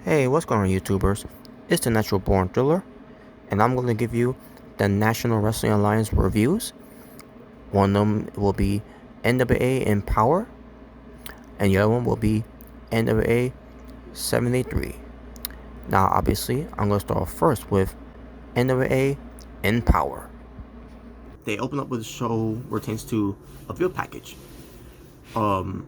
Hey, what's going on, YouTubers? It's the Natural Born Thriller, and I'm going to give you the National Wrestling Alliance reviews. One of them will be NWA EmPowerrr, and the other one will be NWA 73. Now, obviously, I'm going to start off first with NWA EmPowerrr. They open up with a show pertains to a video package. And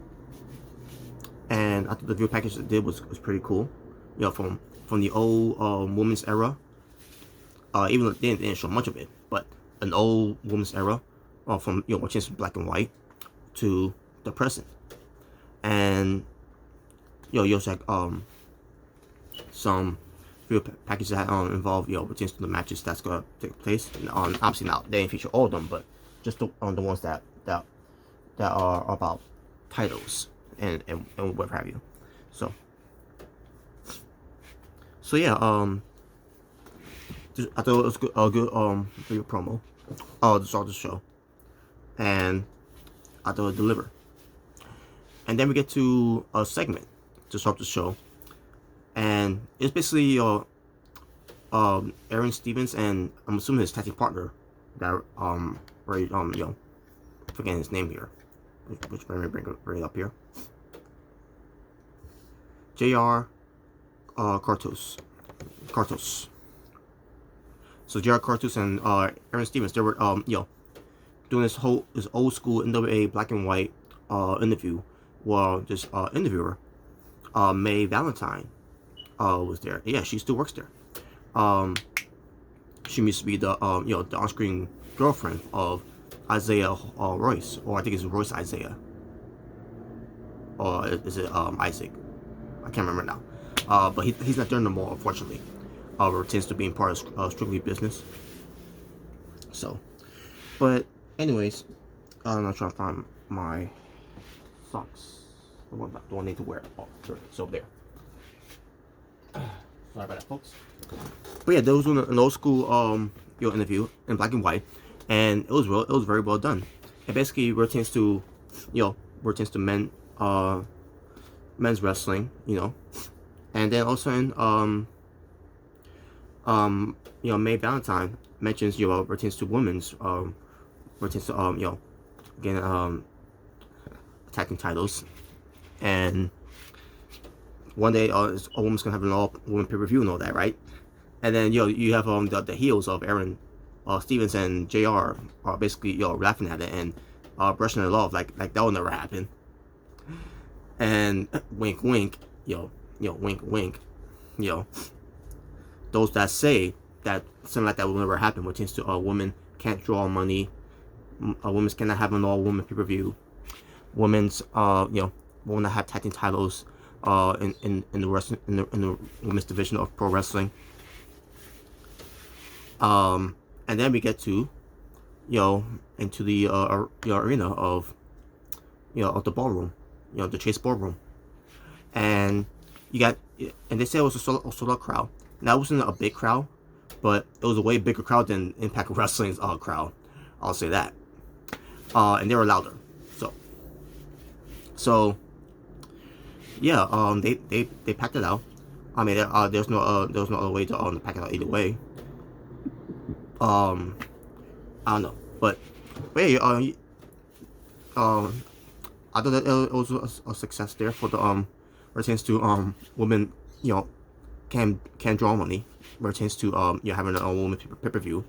I thought the video package they did was pretty cool. You know, from the old women's era. Even though they didn't show much of it, but an old women's era, from which is black and white, to the present, and you also had some video packages that involve pertains to the matches that's gonna take place. And, obviously now they didn't feature all of them, but just the ones that are about titles and what have you. So yeah, I thought it was a good video promo to start the show, and I thought it delivered. And then we get to a segment to start the show, and it's basically Aaron Stevens and I'm assuming his tag team partner that forgetting his name here, which let me bring it up here. J.R. Cartos. So J.R. Cartos and Aaron Stevens, they were doing this old school NWA black and white interview. Well, this interviewer, May Valentine, was there. Yeah, she still works there. She used to be the the on-screen girlfriend of Isaiah Royce, or I think it's Royce Isaiah, or is it Isaac? I can't remember now. But he's not there no more, unfortunately. Tends to being part of Strictly Business. So, but anyways, I'm not trying to find my socks. The one I need to wear. Oh, sure, it's over there. Sorry about that, folks. But yeah, there was an old school interview in black and white, and it was very well done. It basically pertains to men's wrestling, and then also in May Valentine mentions pertains to women's pertains to again attacking titles, and one day a woman's gonna have an all woman pay-per-view and all that, right? And then you have the heels of Aaron Stevens and JR are basically laughing at it and brushing it off like that will never happen. And wink wink, wink wink, those that say that something like that will never happen, which is to women can't draw money, women cannot have an all woman pay-per-view, women's will not have tag team titles in the wrestling in the women's division of pro wrestling. And then we get to into the arena of of the ballroom, the Chase ballroom, and they said it was a sold out crowd. Now it wasn't a big crowd, but it was a way bigger crowd than Impact Wrestling's crowd. I'll say that. And they were louder. So yeah, they packed it out. I mean, there's no other way to pack it out either way. I don't know, but yeah, I thought that it was a success there for the pertains to women can draw money, pertains to having a woman pay-per-view.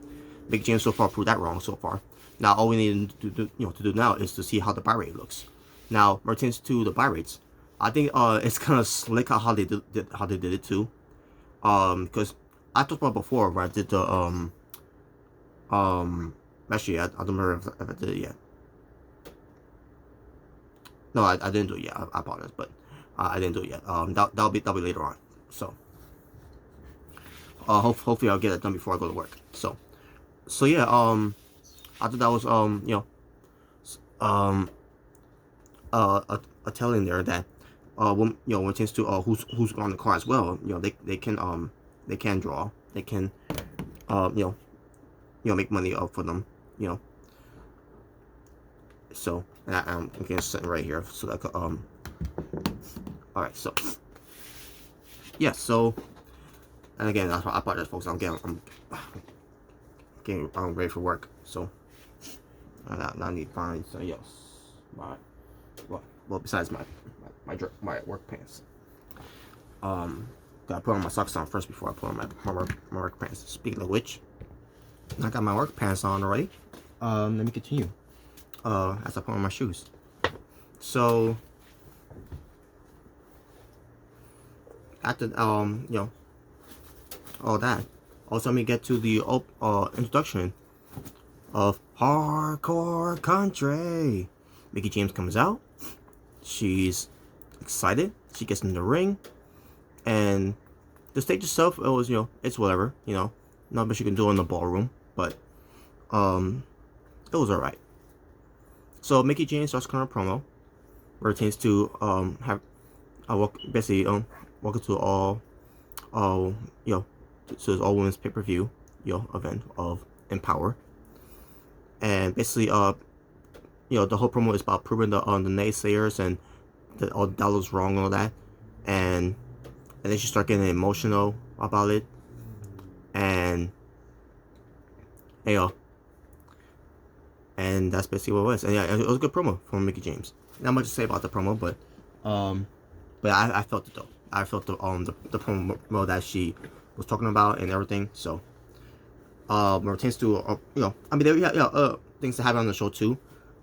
Big James so far proved that wrong so far. Now all we need to do now is to see how the buy rate looks. Now pertains to the buy rates, I think it's kind of slick how they did it too. Because I talked about before where I did the actually I don't remember if I did it yet. No, I didn't do it yet. I apologize, but I didn't do it yet. That'll be later on. So hopefully I'll get it done before I go to work. So yeah, I thought that was a telling there that when it comes to who's on the car as well, they can draw, they can make money for them, so and I'm getting something right here so that I could all right, so yeah, so, and again, I apologize, folks. I'm getting ready for work, so I need to find something else. Well, besides my work pants. Gotta put on my socks on first before I put on my work pants. Speaking of which, I got my work pants on already. Let me continue. As I put on my shoes. So after you know, all that, also let me get to the introduction of Hardcore Country. Mickie James comes out. She's excited. She gets in the ring, and the stage itself, it was, it's whatever, not much you can do in the ballroom, but it was alright. So Mickie James starts cutting a promo, where it tends to have basically walk into all so it's all women's pay-per-view event of EmPowerrr, and basically the whole promo is about proving the naysayers and that all that looks wrong and all that, and then she start getting emotional about it, and and that's basically what it was. And yeah, it was a good promo from Mickie James. Not much to say about the promo, but I felt it though. I felt the promo that she was talking about and everything. So it tends to I mean, there things that happen on the show too,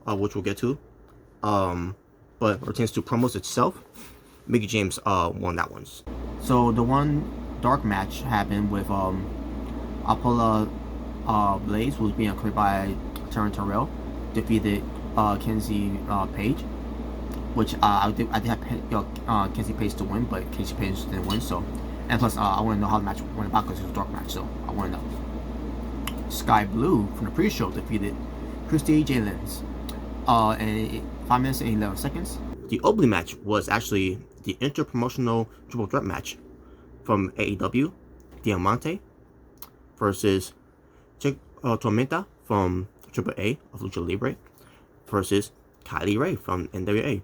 which we'll get to. But it tends to promos itself, Mickie James won that one. So the one dark match happened with Apollo Blaze, who was being cleared by Taryn Terrell, defeated Kenzie Page, which I did have Kenzie Page to win, but Kenzie Page didn't win. So, and plus I want to know how the match went about because it was a dark match, so I want to know. Sky Blue from the pre-show defeated Christy J. Lenz in 5 minutes and 11 seconds. The opening match was actually the interpromotional triple threat match from AEW, Diamante versus Tormenta from AAA of Lucha Libre versus Kylie Rae from NWA.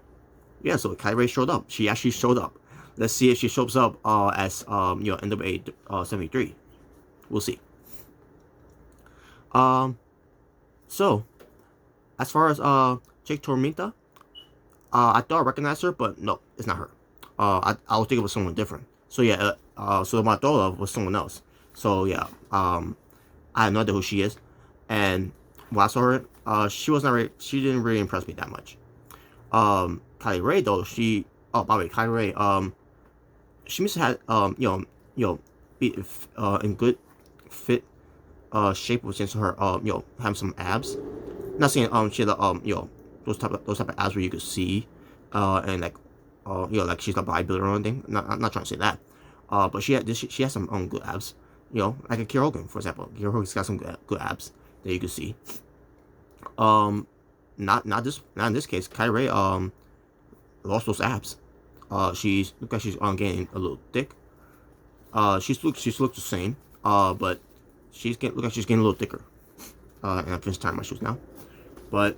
Yeah, so Kylie Rae showed up. She actually showed up. Let's see if she shows up as NWA 73. We'll see. So as far as Jake Tormenta, I thought I recognized her, but no, it's not her. I was thinking it was someone different. So yeah, so my thought of was someone else. So yeah, I had no idea who she is, and when I saw her, she didn't really impress me that much. Kylie Rae though, by the way, Kylie Rae, she must have had be in good fit shape, which is her having some abs. Not saying she had those type of abs where you could see and like like she's a bodybuilder or anything. I'm not trying to say that. But she has some good abs. Like a Kier Hogan, for example. Kier Hogan's got some good abs that you can see. Not in this case. Kylie Rae lost those abs. She's look like she's getting a little thick. She looks the same. But look like she's getting a little thicker. And I'm finished tying my shoes now. But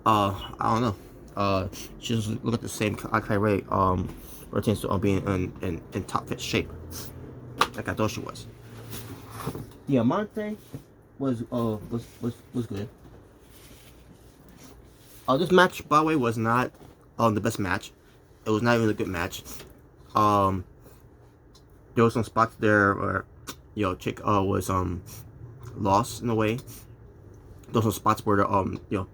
I don't know. She doesn't look at the same Kylie Rae pertains to being in top fit shape, like I thought she was. Diamante was good. This match, by the way, was not the best match. It was not even a good match. There were some spots there where Chick was lost in a way. There were some spots where the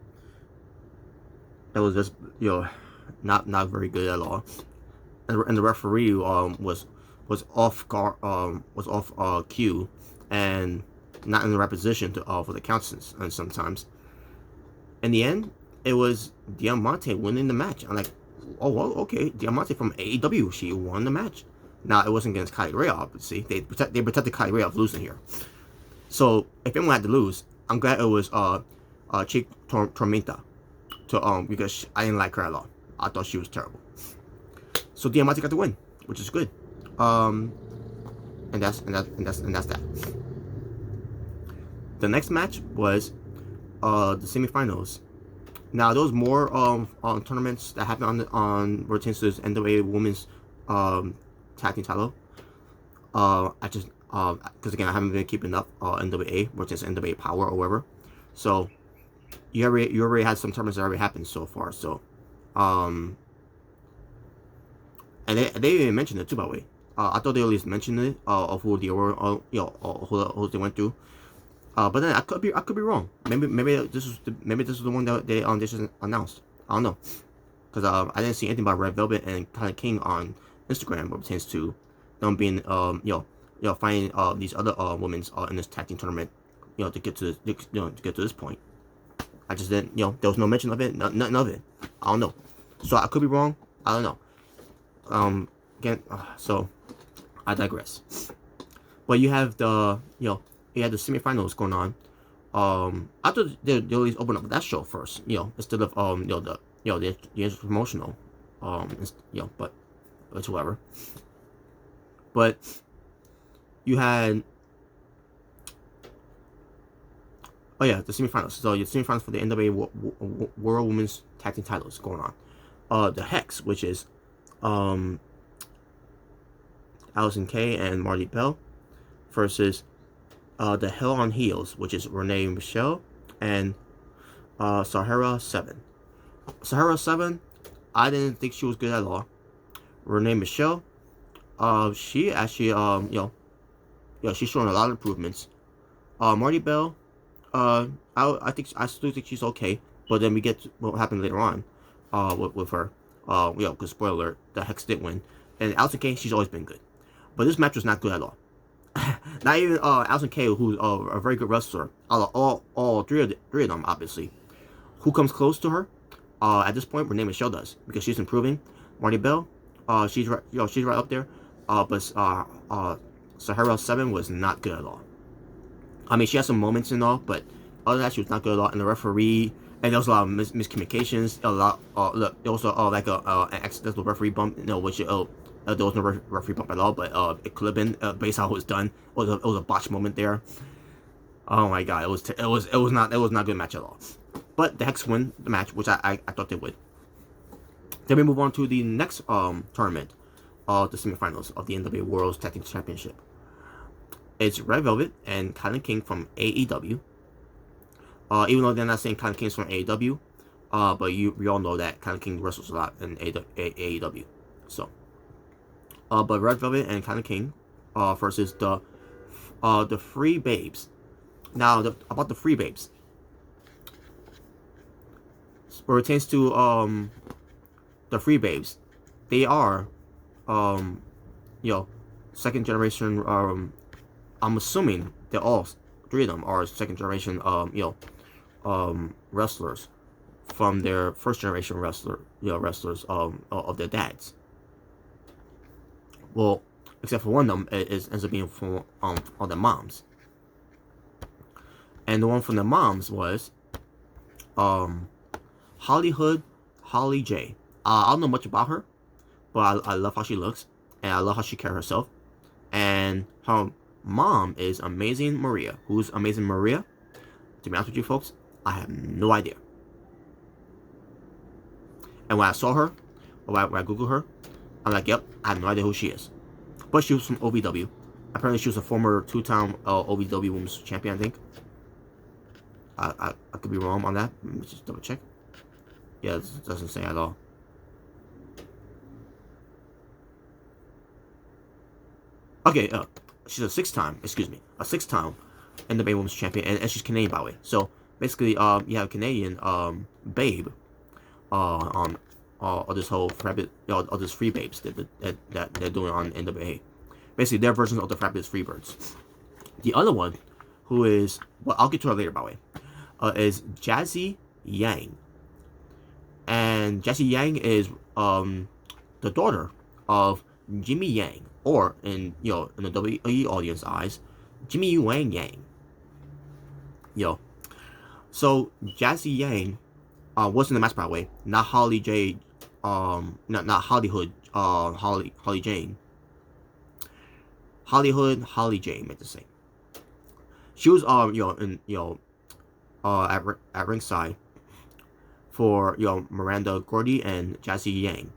it was just not very good at all, and the referee was off guard, was off cue, and not in the right position to for the counts, and sometimes. In the end, it was Diamante winning the match. I'm like, oh well, okay, Diamante from AEW, she won the match. Now it wasn't against Kylie Rae, obviously. They protected Kylie Rae of losing here. So if anyone had to lose, I'm glad it was Chick Tormenta. Because I didn't like her at all. I thought she was terrible. So Diamante got the win, which is good. And that's that. The next match was the semifinals. Now there was more tournaments that happened on Rotation's NWA Women's tag team title. I just because again I haven't been keeping up NWA, which is NWA Power or whatever. So you already had some tournaments that already happened so far. So and they even mentioned it too, by the way. I thought they at least mentioned it of who they were, who they went through. But then I could be wrong. Maybe this is the one that they just announced. I don't know, because I didn't see anything about Red Velvet and Kind of King on Instagram, what pertains to them being finding these other women's in this tag team tournament, to get to this point. I just didn't, there was no mention of it, nothing of it. I don't know, so I could be wrong. I don't know. Again, so I digress. But you have the you had the semifinals going on. I thought they always open up that show first, instead of the promotional, but it's whatever. But you had, the semifinals. So your semifinals for the NWA World Women's Tag Team titles going on. The Hex, which is Allison Kay and Marty Bell, versus the Hell on Heels, which is Renee Michelle and Sahara 7. Sahara 7, I didn't think she was good at all. Renee Michelle, she actually she's showing a lot of improvements. Marty Bell, I still think she's okay, but then we get to what happened later on with her. Because spoiler alert, the Hex did win. And Allison Kay, she's always been good, but this match was not good at all. Not even Allison Kay, who's a very good wrestler. All three of them, obviously. Who comes close to her at this point? Renee Michelle does, because she's improving. Marty Bell, she's right up there. But Sahara 7 was not good at all. I mean, she had some moments and all, but other than that, she was not good at all. And the referee, and there was a lot of miscommunications. A lot, there was like an accidental referee bump, which there was no referee bump at all, but it could have been based on how it was done. It was a botch moment there. Oh my god, it was not a good match at all. But the Hex win the match, which I thought they would. Then we move on to the next tournament, the semifinals of the NWA World Tag Team Championship. It's Red Velvet and Kind of King from AEW. Even though they're not saying Kind of King's from AEW, but we all know that Kind of King wrestles a lot in AEW. So. But Red Velvet and Kind of King versus the Free Babes. Now, about the Free Babes. Where it pertains to the Free Babes, they are second generation. I'm assuming that all three of them are second generation wrestlers from their first generation wrestlers of their dads. Well, except for one of them ends up being from their moms. And the one from their moms was Holly J. I don't know much about her, but I love how she looks, and I love how she carries herself. And her mom is Amazing Maria. Who's Amazing Maria? To be honest with you folks, I have no idea. And when I saw her, or when I Googled her, I'm like, yep, I have no idea who she is. But she was from OVW. Apparently she was a former two-time OVW Women's Champion, I think. I could be wrong on that. Let me just double check. Yeah, it doesn't say at all. Okay, she's a six-time NWA Women's Champion, and she's Canadian, by the way. So, basically, you have a Canadian, babe, on this whole all this Free Babes that they're doing on NWA. Basically, their versions of the Fabulous Freebirds. The other one, who is, well, I'll get to her later, by the way, is Jazzy Yang. And Jazzy Yang is the daughter of Jimmy Yang, or in the WWE audience eyes, Jimmy Wang Yang. So Jazzy Yang was in the match, by the way, not Holly J, not Hollywood, Holly Jane. Holly Jane, meant to say. She was at ringside for Miranda Gordy and Jazzy Yang,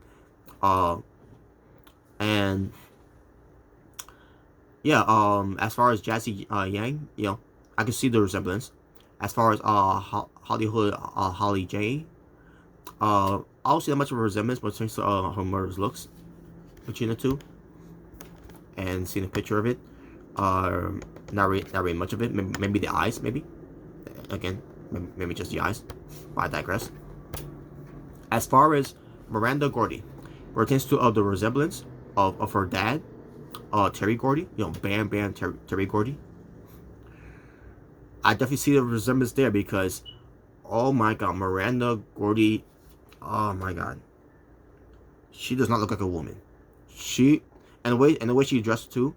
and yeah, as far as Jazzy Yang, I can see the resemblance. As far as Hollywood Holly J, I don't see that much of a resemblance, but since her mother's looks between the two, and seeing a picture of it, not really much of it. Maybe the eyes, maybe. Again, maybe just the eyes. But I digress. As far as Miranda Gordy pertains to the resemblance of her dad, Terry Gordy, Bam Bam Terry Gordy. I definitely see the resemblance there because, oh my god, Miranda Gordy, oh my god, she does not look like a woman. She, and the way she dressed too,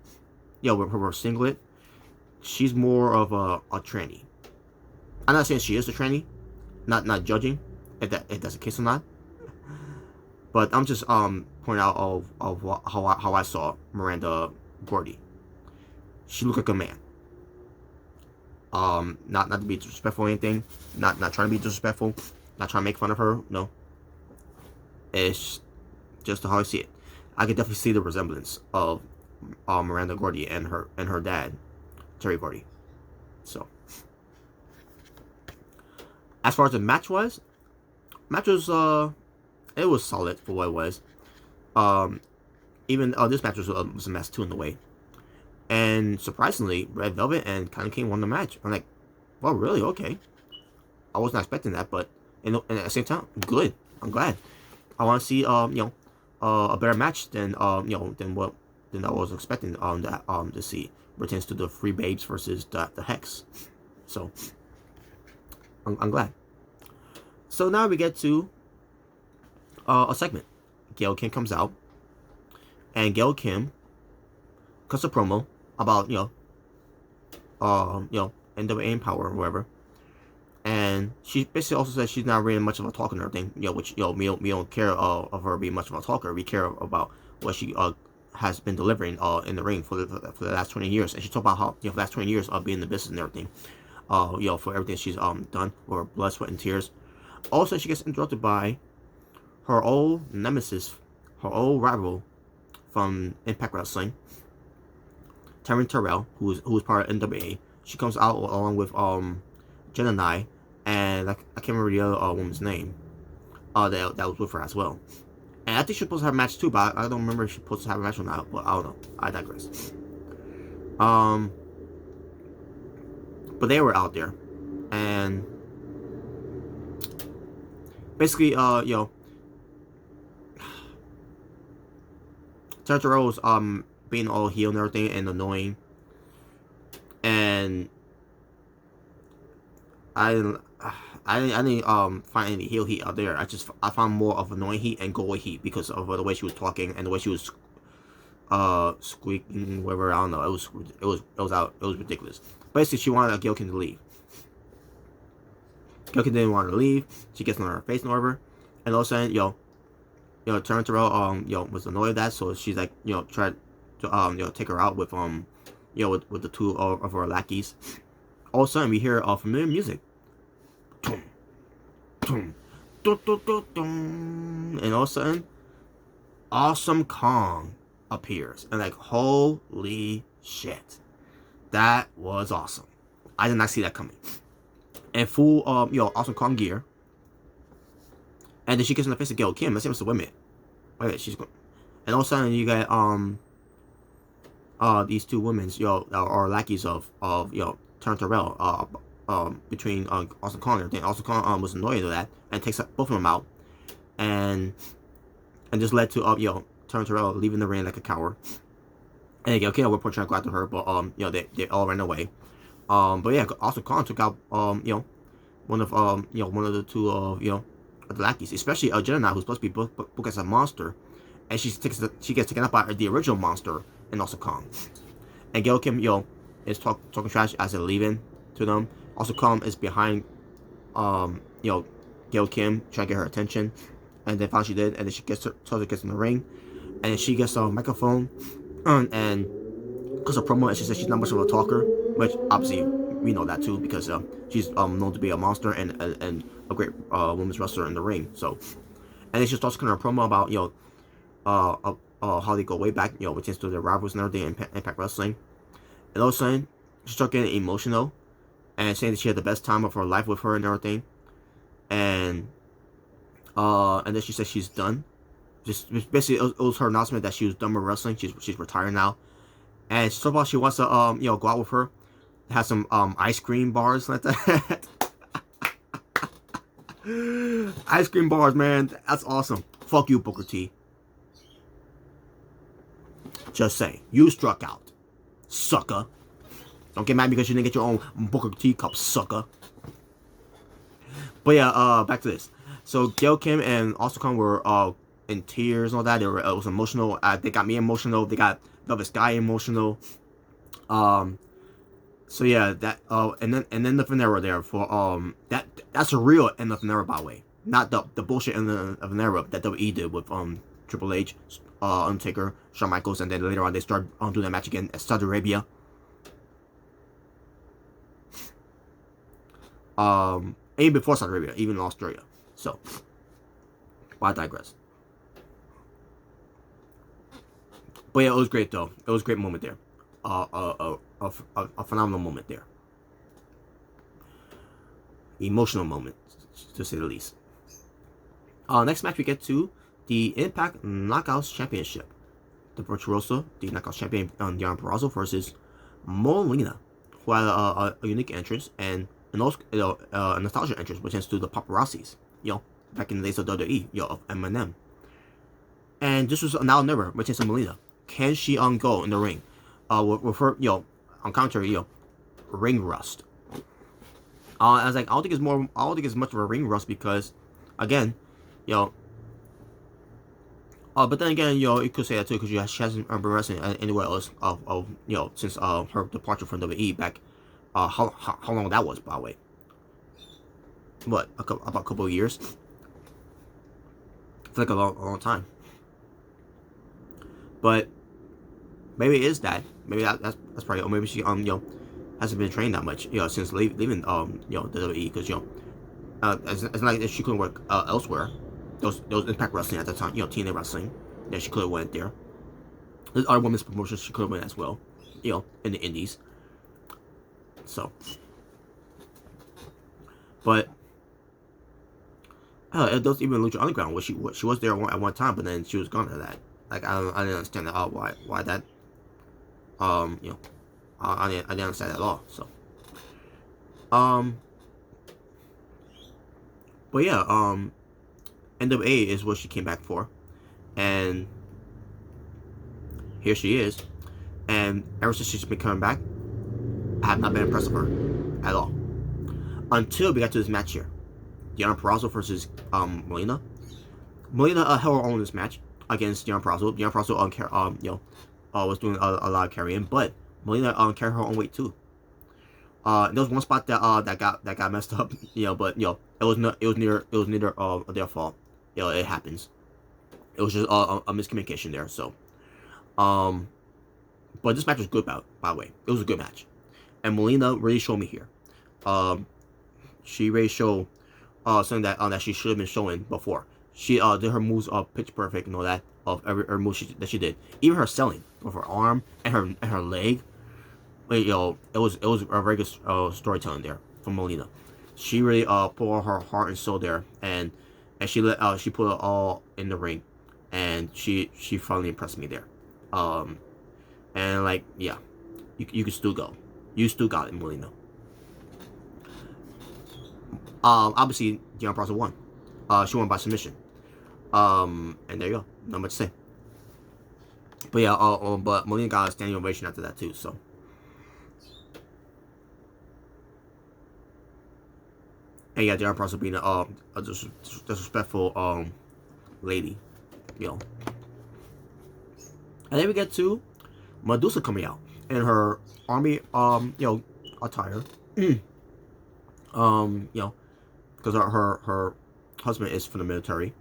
with her singlet, she's more of a tranny. I'm not saying she is a tranny, not judging if that's the case or not. But I'm just pointing out how I saw Miranda Gordy. She looked like a man. Not to be disrespectful or anything. Not trying to be disrespectful. Not trying to make fun of her. No. It's just how I see it. I can definitely see the resemblance of Miranda Gordy and her dad, Terry Gordy. So, as far as the match was it was solid for what it was. Even this match was a mess too in the way. And surprisingly, Red Velvet and Kind of King won the match. I'm like, well, really? Okay. I wasn't expecting that, but at the same time, good. I'm glad. I want to see a better match than than I was expecting to see. Pertains to the Free Babes versus the Hex. So I'm glad. So now we get to a segment. Gail Kim comes out, and Gail Kim cuts a promo about NWA EmPowerrr or whatever, and she basically also says she's not really much of a talker and everything. Which we don't care of her being much of a talker. We care about what she has been delivering in the ring for the last 20 years, and she talked about how the last 20 years of being in the business and everything. For everything she's done with her blood, sweat, and tears. Also, she gets interrupted by her old nemesis, her old rival from Impact Wrestling, Taryn Terrell, who was part of NWA. She comes out along with Jen and I can't remember the other woman's name that was with her as well. And I think she's supposed to have a match too, but I don't remember if she's supposed to have a match or not. But I don't know. I digress. But they were out there, and basically, Taryn Terrell was being all heel and everything and annoying, and I didn't find any heel heat out there. I found more of annoying heat and goal heat because of the way she was talking and the way she was squeaking, whatever. I don't know. It was ridiculous. Basically, she wanted Gail Kim to leave. Gail Kim didn't want her to leave. She gets on her face and whatever, and all of a sudden, Taryn Terrell was annoyed at that, so she's like, tried to take her out with with the two of her lackeys. All of a sudden, we hear familiar music. And all of a sudden, Awesome Kong appears. And like, holy shit. That was awesome. I did not see that coming. And full, Awesome Kong gear. And then she gets in the face of Gail Kim. Let's see what's the women. Wait, she's going. And all of a sudden, you get, these two women, are lackeys of Taryn Terrell, between Awesome Kong and everything. Awesome Kong was annoyed at that and takes both of them out, and just led to Taryn Terrell leaving the ring like a coward. And they go, okay, we're trying to go after her, but they all ran away. But yeah, Awesome Kong took out one of the two of the lackeys, especially Jenna, who's supposed to be booked as a monster, and she gets taken up by the original monster in Awesome Kong. And Gail Kim is talking trash as they're leaving to them. Also, Kong is behind, Gail Kim, trying to get her attention, and then finally she did, and then she gets in the ring, and then she gets a microphone, and because of promo, and she says she's not much of a talker, which obviously we know that too because she's known to be a monster and a great women's wrestler in the ring. So, and then she starts kind of a promo about how they go way back, which is to their rivals and everything in Impact Wrestling. And all of a sudden, she started getting emotional and saying that she had the best time of her life with her and everything. And then she said she's done. Just basically, it was her announcement that she was done with wrestling. She's retired now, and so far she wants to go out with her, have some ice cream bars like that. Ice cream bars, man, that's awesome. Fuck you, Booker T. Just saying, you struck out, sucker. Don't get mad because you didn't get your own Booker T cup, sucker. But yeah, back to this. So Gail Kim and Austin Khan were in tears and all that. It was emotional. They got me emotional. They got Velvet Sky emotional. So yeah, that and then the Finero there for that's a real end of an era, by the way, not the bullshit end of an era that WWE did with Triple H, Undertaker, Shawn Michaels, and then later on they started doing that match again at Saudi Arabia. Even before Saudi Arabia, even in Australia. So, I digress. But yeah, it was great though. It was a great moment there. A phenomenal moment there. Emotional moment, to say the least. Next match we get to the Impact Knockouts Championship. The Virtuoso, the Knockouts Champion, Deonna Purrazzo versus Molina, who had a unique entrance and also a nostalgia entrance, which is to the paparazzis, back in the days of WWE, of Eminem. And this was now never, which is Molina. Can she go in the ring? With her, on commentary, ring rust. I was like, I don't think it's much of a ring rust because, again, but then again, you could say that too because she hasn't been wrestling anywhere else since her departure from WWE back. How long that was, by the way? What, about a couple of years? It's like a long time. But maybe it is that. Maybe that's probably. Or maybe she hasn't been trained that much since leaving the WWE because it's not like she couldn't work elsewhere. Those Impact Wrestling at the time, TNA Wrestling, that she could have went there. There's other women's promotions she could have went as well, in the Indies. So, but those even Lucha Underground, she was there at one time, but then she was gone to that. Like I didn't understand that. Why that? I didn't understand that at all. So, but yeah, NWA is what she came back for, and here she is. And ever since she's been coming back, I have not been impressed with her at all. Until we got to this match here. Deonna Purrazzo versus Molina. Molina held her own in this match against Deonna Purrazzo. Deonna Purrazzo was doing a lot of carrying, but Molina carried her own weight too. There was one spot that got messed up, but it was neither their fault. It happens. It was just a miscommunication there. So, but this match was good, by the way. It was a good match. And Molina really showed me here. She really showed something that she should have been showing before. She did her moves pitch perfect and all that of every move that she did. Even her selling with her arm and her leg. It was a very good storytelling there from Molina. She really put all her heart and soul there, and she put it all in the ring, and she finally impressed me there. And like you can still go. You still got it, Molina. Obviously, Deonna Purrazzo won. She won by submission. And there you go. Not much to say. But yeah, but Molina got a standing ovation after that too. So. And yeah, Deonna Purrazzo being a disrespectful lady, And then we get to Medusa coming out in her army attire. Because her husband is from the military.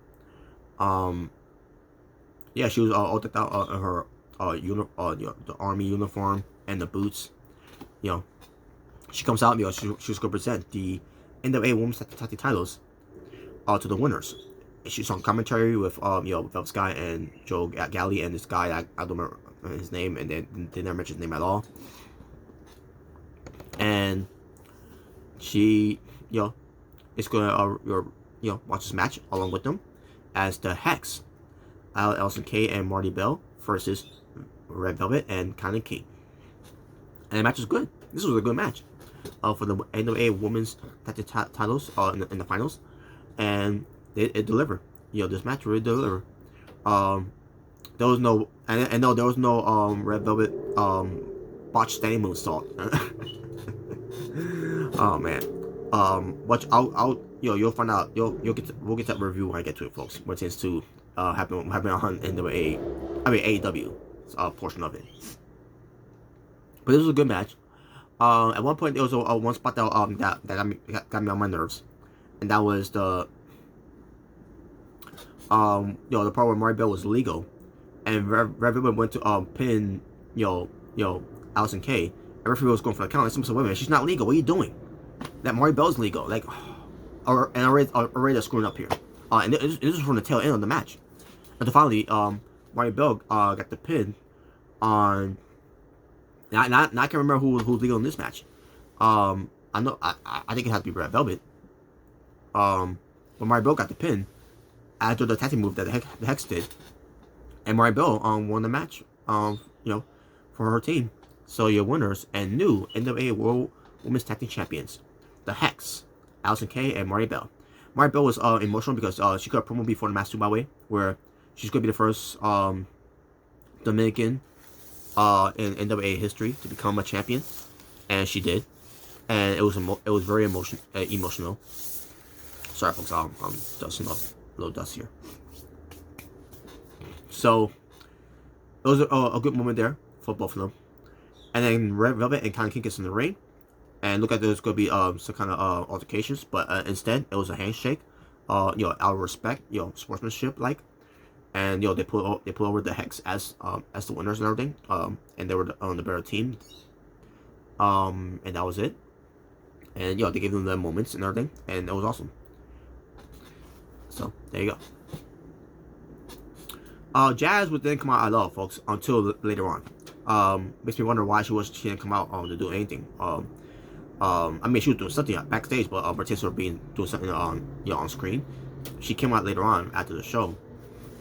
Yeah, she was all decked out in her the army uniform and the boots. She comes out. She's gonna present the NWA Women's Tag Team titles to the winners. She's on commentary with Velvet Sky and Joe Galley and this guy I don't remember his name, and they never mention his name at all. and she, is gonna watch this match along with them as the Hex, Allison Kay and Marty Bell versus Red Velvet and Connie Key. And the match was good. This was a good match for the NWA Women's titles in the finals, and it delivered. This match really delivered. There was no, and no, there was no Red Velvet botched standing moonsault. Oh man. You'll find out. We'll get that review when I get to it, folks. What tends to happen on NWA, AEW portion of it. But this was a good match. At one point there was one spot that got me on my nerves, and that was the the part where Marty Bell was legal, and Red Velvet went to pin Allison Kay. And referee was going for the count. And someone said, "Wait a minute, she's not legal. What are you doing? That Marty Bell's legal." Like, and already screwing up here. And this was from the tail end of the match. And finally, Marty Bell got the pin on. Now I can't remember who's legal in this match. I know I think it has to be Red Velvet. But Marty Bell got the pin after the tag team move that the Hex did, and Marty Bell won the match. For her team. So your winners and new NWA World Women's Tag Team Champions, the Hex, Allison Kay and Marty Bell. Marty Bell was emotional because she got a promo before the match too, by the way, where she's gonna be the first Dominican in NWA history to become a champion, and she did, and it was very emotional. Sorry, folks, I'm dusting off a little dust here. So it was a good moment there for both of them. And then Red Velvet and Connie King gets in the ring, and look like there's going to be some kind of altercations, but instead it was a handshake, out of respect, sportsmanship like, and they pull over the Hex as the winners and everything, and they were on the better team, and that was it, and they gave them the moments and everything, and it was awesome. So there you go. Jazz would then come out, I love, folks, until later on. Makes me wonder why she didn't come out to do anything. I mean, she was doing something backstage, but Batista doing something on screen. She came out later on after the show.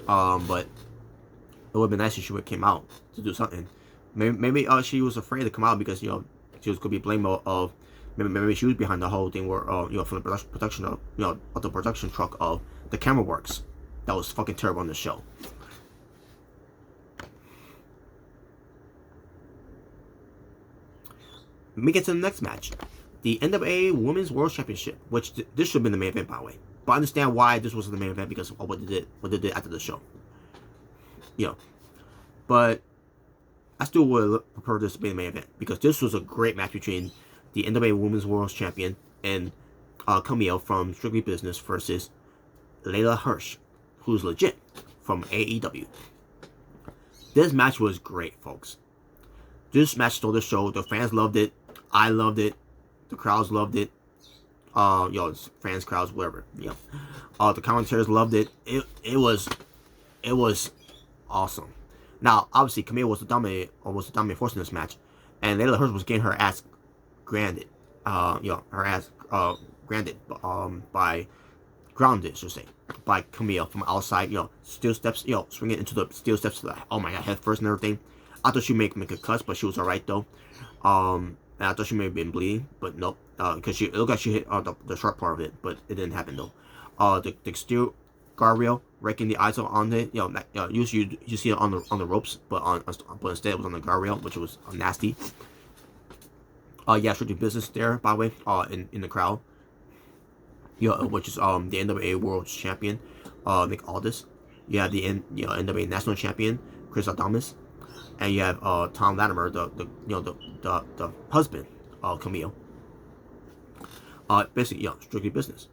But it would have been nice if she came out to do something. Maybe she was afraid to come out because she was gonna be blamed of maybe she was behind the whole thing where from the production of of the production truck of the camera works. That was fucking terrible on the show. Let me get to the next match. The NWA Women's World Championship, which this should have been the main event, by the way. But I understand why this wasn't the main event because of what they did after the show. But I still would prefer this to be the main event because this was a great match between the NWA Women's World Champion and Camille from Strictly Business versus Layla Hirsch, who's legit from AEW. This match was great, folks. This match stole the show. The fans loved it. I loved it. The crowds loved it. Fans, crowds, whatever. The commentators loved it. It was awesome. Now, obviously, Camille was the dominant force in this match, and Layla Hirsch was getting her ass grounded. By grounded, I should say, by Camille from outside. Steel steps. Swinging into the steel steps. Oh my god, head first and everything. I thought she make a cuss, but she was alright though. And I thought she may have been bleeding, but nope. Because it looked like she hit the sharp part of it, but it didn't happen though. The steel guardrail raking the eyes on it. Usually you see it on the ropes, but instead it was on the guardrail, which was nasty. Strictly Business there, by the way. In the crowd. Which is the NWA World Champion, Nick Aldis. You have the NWA National Champion, Chris Adamas. And you have Tom Latimer, the husband of Camille. Basically, Strictly Business.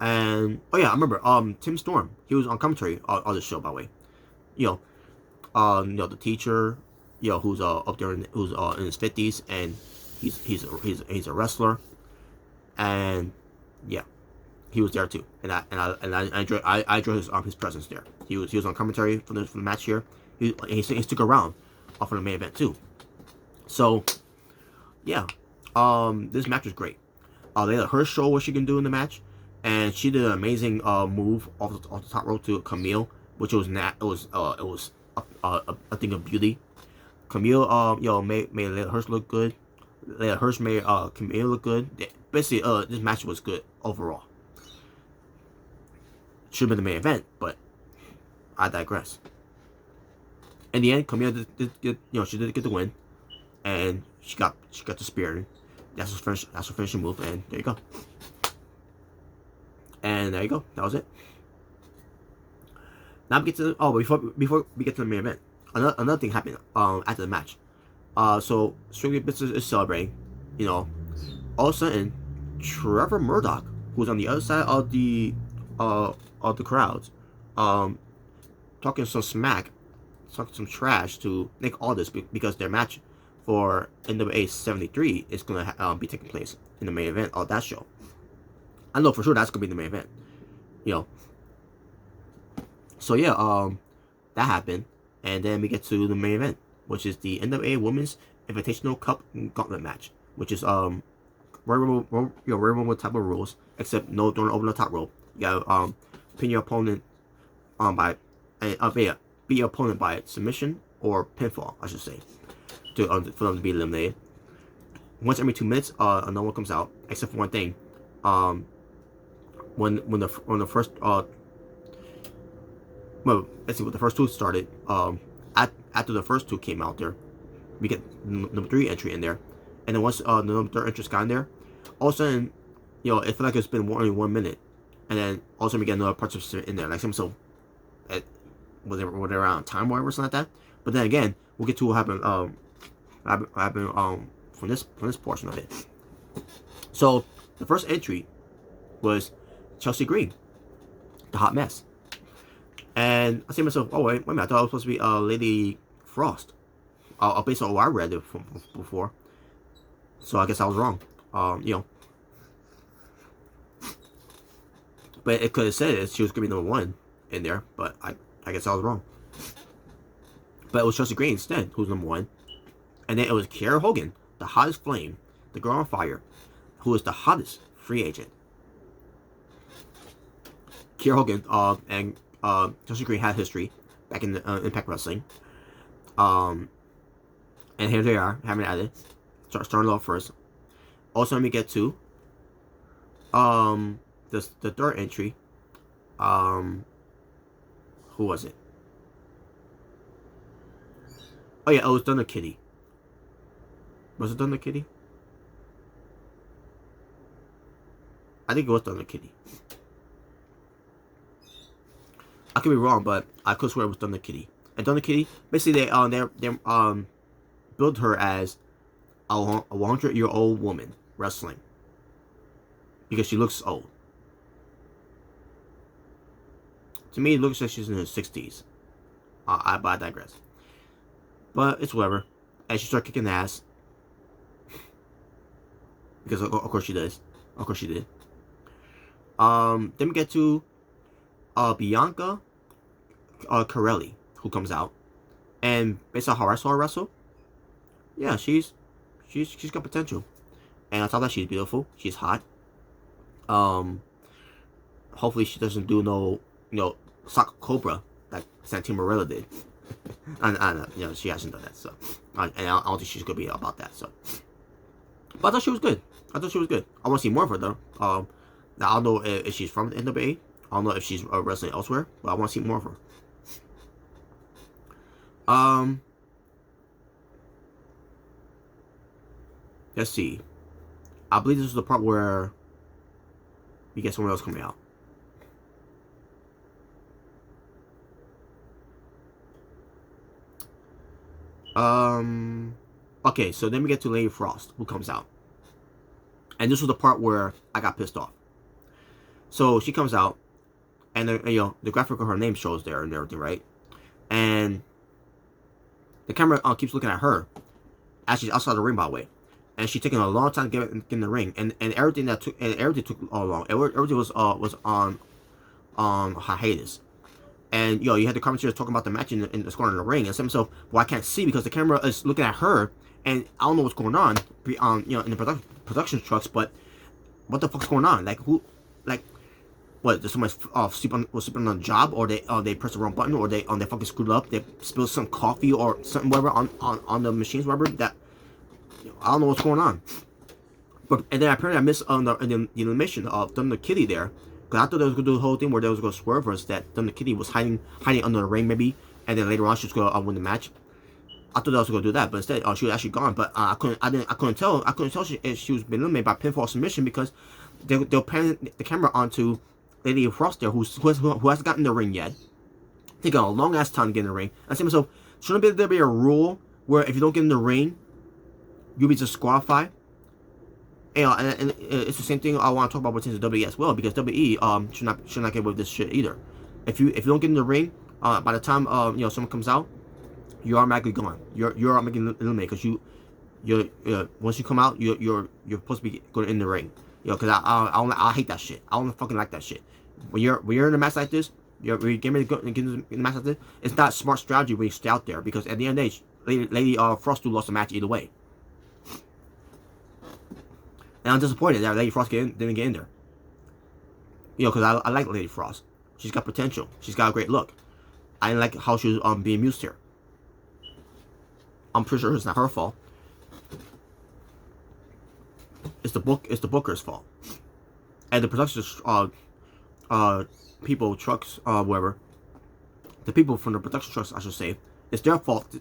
And I remember Tim Storm. He was on commentary on the show, by the way. The teacher, who's up there who's in his 50s, and he's a wrestler, and he was there too, and I enjoyed his presence there. He was on commentary for the match here. He stuck around for the main event too. So This match was great. They let her show what she can do in the match, and she did an amazing move off the top rope to Camille, which was a thing of beauty. Camille made let hers look good. Let hers made Camille look good. Basically, this match was good overall. Should have been the main event, but I digress. In the end, Camille she did get the win, and she got the spear. That's her finishing move, and there you go. And there you go. That was it. Now we get to before we get to the main event, another thing happened after the match. So Strictly Business is celebrating. All of a sudden, Trevor Murdoch, who's on the other side of the crowds, talking some smack, talking some trash to Nick Aldis because their match for NWA 73 is gonna be taking place in the main event of that show. I know for sure that's gonna be the main event. So yeah, that happened, and then we get to the main event, which is the NWA Women's Invitational Cup Gauntlet match, which is Royal Rumble type of rules, except no throwing over the top rope. You gotta pin your opponent beat your opponent by submission or pinfall, I should say, for them to be eliminated. Once every 2 minutes, another one comes out, except for one thing. When the first let's see, when the first two started, after the first two came out there, we get number 3 entry in there, and then once the number 3 entry got in there, all of a sudden, it felt like it's been only 1 minute, and then all of a sudden we get another participant in there, like so. Was it around Time Warp or something like that? But then again, we'll get to what happened. From this portion of it. So the first entry was Chelsea Green, the hot mess, and I say to myself, oh wait a minute, I thought it was supposed to be Lady Frost. Based on what I read it from before, so I guess I was wrong. But it could have said it, she was gonna be number 1 in there, but I guess I was wrong. But it was Chelsea Green instead, who's number 1. And then it was Kiera Hogan, the hottest flame, the girl on fire, who is the hottest free agent. Kiera Hogan and Chelsea Green had history back in the Impact Wrestling. And here they are, having at it. Starting off first. Also, let me get to the third entry. Who was it? Oh yeah, it was Thunder Kitty. Was it Thunder Kitty? I think it was Thunder Kitty. I could be wrong, but I could swear it was Thunder Kitty. And Thunder Kitty, basically they build her as a 100-year-old woman wrestling because she looks old. To me, it looks like she's in her 60s. But I digress. But it's whatever. And she started kicking ass. Because of course she does. Of course she did. Then we get to Bianca Carelli, who comes out. And based on how I saw her wrestle, yeah, she's got potential. And on top of that, she's beautiful. She's hot. Hopefully she doesn't do no sock cobra like Santino Marella did. and she hasn't done that, so and I don't think she's gonna be about that. So, but I thought she was good. I want to see more of her though. Now I don't know if she's from the NWA. I don't know if she's wrestling elsewhere, but I want to see more of her. Let's see. I believe this is the part where we get someone else coming out. Okay, so then we get to Lady Frost, who comes out. And this was the part where I got pissed off. So she comes out, and the graphic of her name shows there and everything, right? And the camera keeps looking at her as she's outside the ring, by the way. And she's taking a long time to get in the ring, and everything took all long. Everything was on hiatus. And you had the commentators talking about the match in the corner of the ring, and said himself, well, I can't see because the camera is looking at her, and I don't know what's going on, you know, in the production trucks, but what the fuck's going on? Like who, like, what? Did somebody was sleeping on the job, or they pressed the wrong button, or they fucking screwed up, they spilled some coffee or something, whatever, on the machines, whatever. That, you know, I don't know what's going on. But and then apparently I missed the animation of Thunder Kitty there, because I thought they was gonna do the whole thing where they was gonna swerve us, that Thunder Kitty was hiding under the ring maybe, and then later on she was gonna win the match. I thought I was gonna do that, but instead, she was actually gone. But I couldn't tell she was being eliminated by pinfall submission, because they'll pan the camera onto Lady Frost there, who hasn't gotten in the ring yet, taking a long ass time to get in the ring. I said to myself, shouldn't there be a rule where if you don't get in the ring, you'll be disqualified? You know, and it's the same thing I want to talk about with WWE as well, because WWE should not get with this shit either. If you don't get in the ring, by the time you know, someone comes out, you're automatically gone. You're automatically eliminated, because you're once you come out, you're supposed to be going in the ring. You know, because I hate that shit. I don't fucking like that shit. When you're in a match like this, when you're getting ready to get in a match like this, it's not smart strategy when you stay out there, because at the end of the day, Lady Frost lost the match either way. And I'm disappointed that Lady Frost didn't get in there. You know, because I like Lady Frost. She's got potential. She's got a great look. I didn't like how she was being used here. I'm pretty sure it's not her fault. It's the booker's fault. And the production people, trucks, whatever. The people from the production trucks, I should say, it's their fault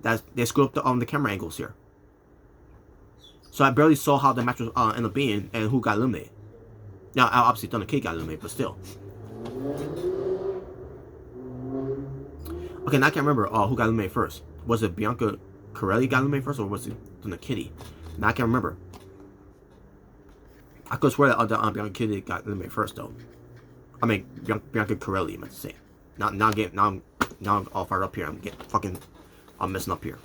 that they screwed up the camera angles here. So I barely saw how the match was ended up being and who got eliminated. Now, obviously, Thunder Kid got eliminated, but still. Okay, now I can't remember who got eliminated first. Was it Bianca Corelli got eliminated first, or was it Thunder Kitty? Now I can't remember. I could swear that Bianca Kitty got eliminated first, though. I mean, Bianca Corelli, I meant to say. Now I'm all fired up here. I'm messing up here.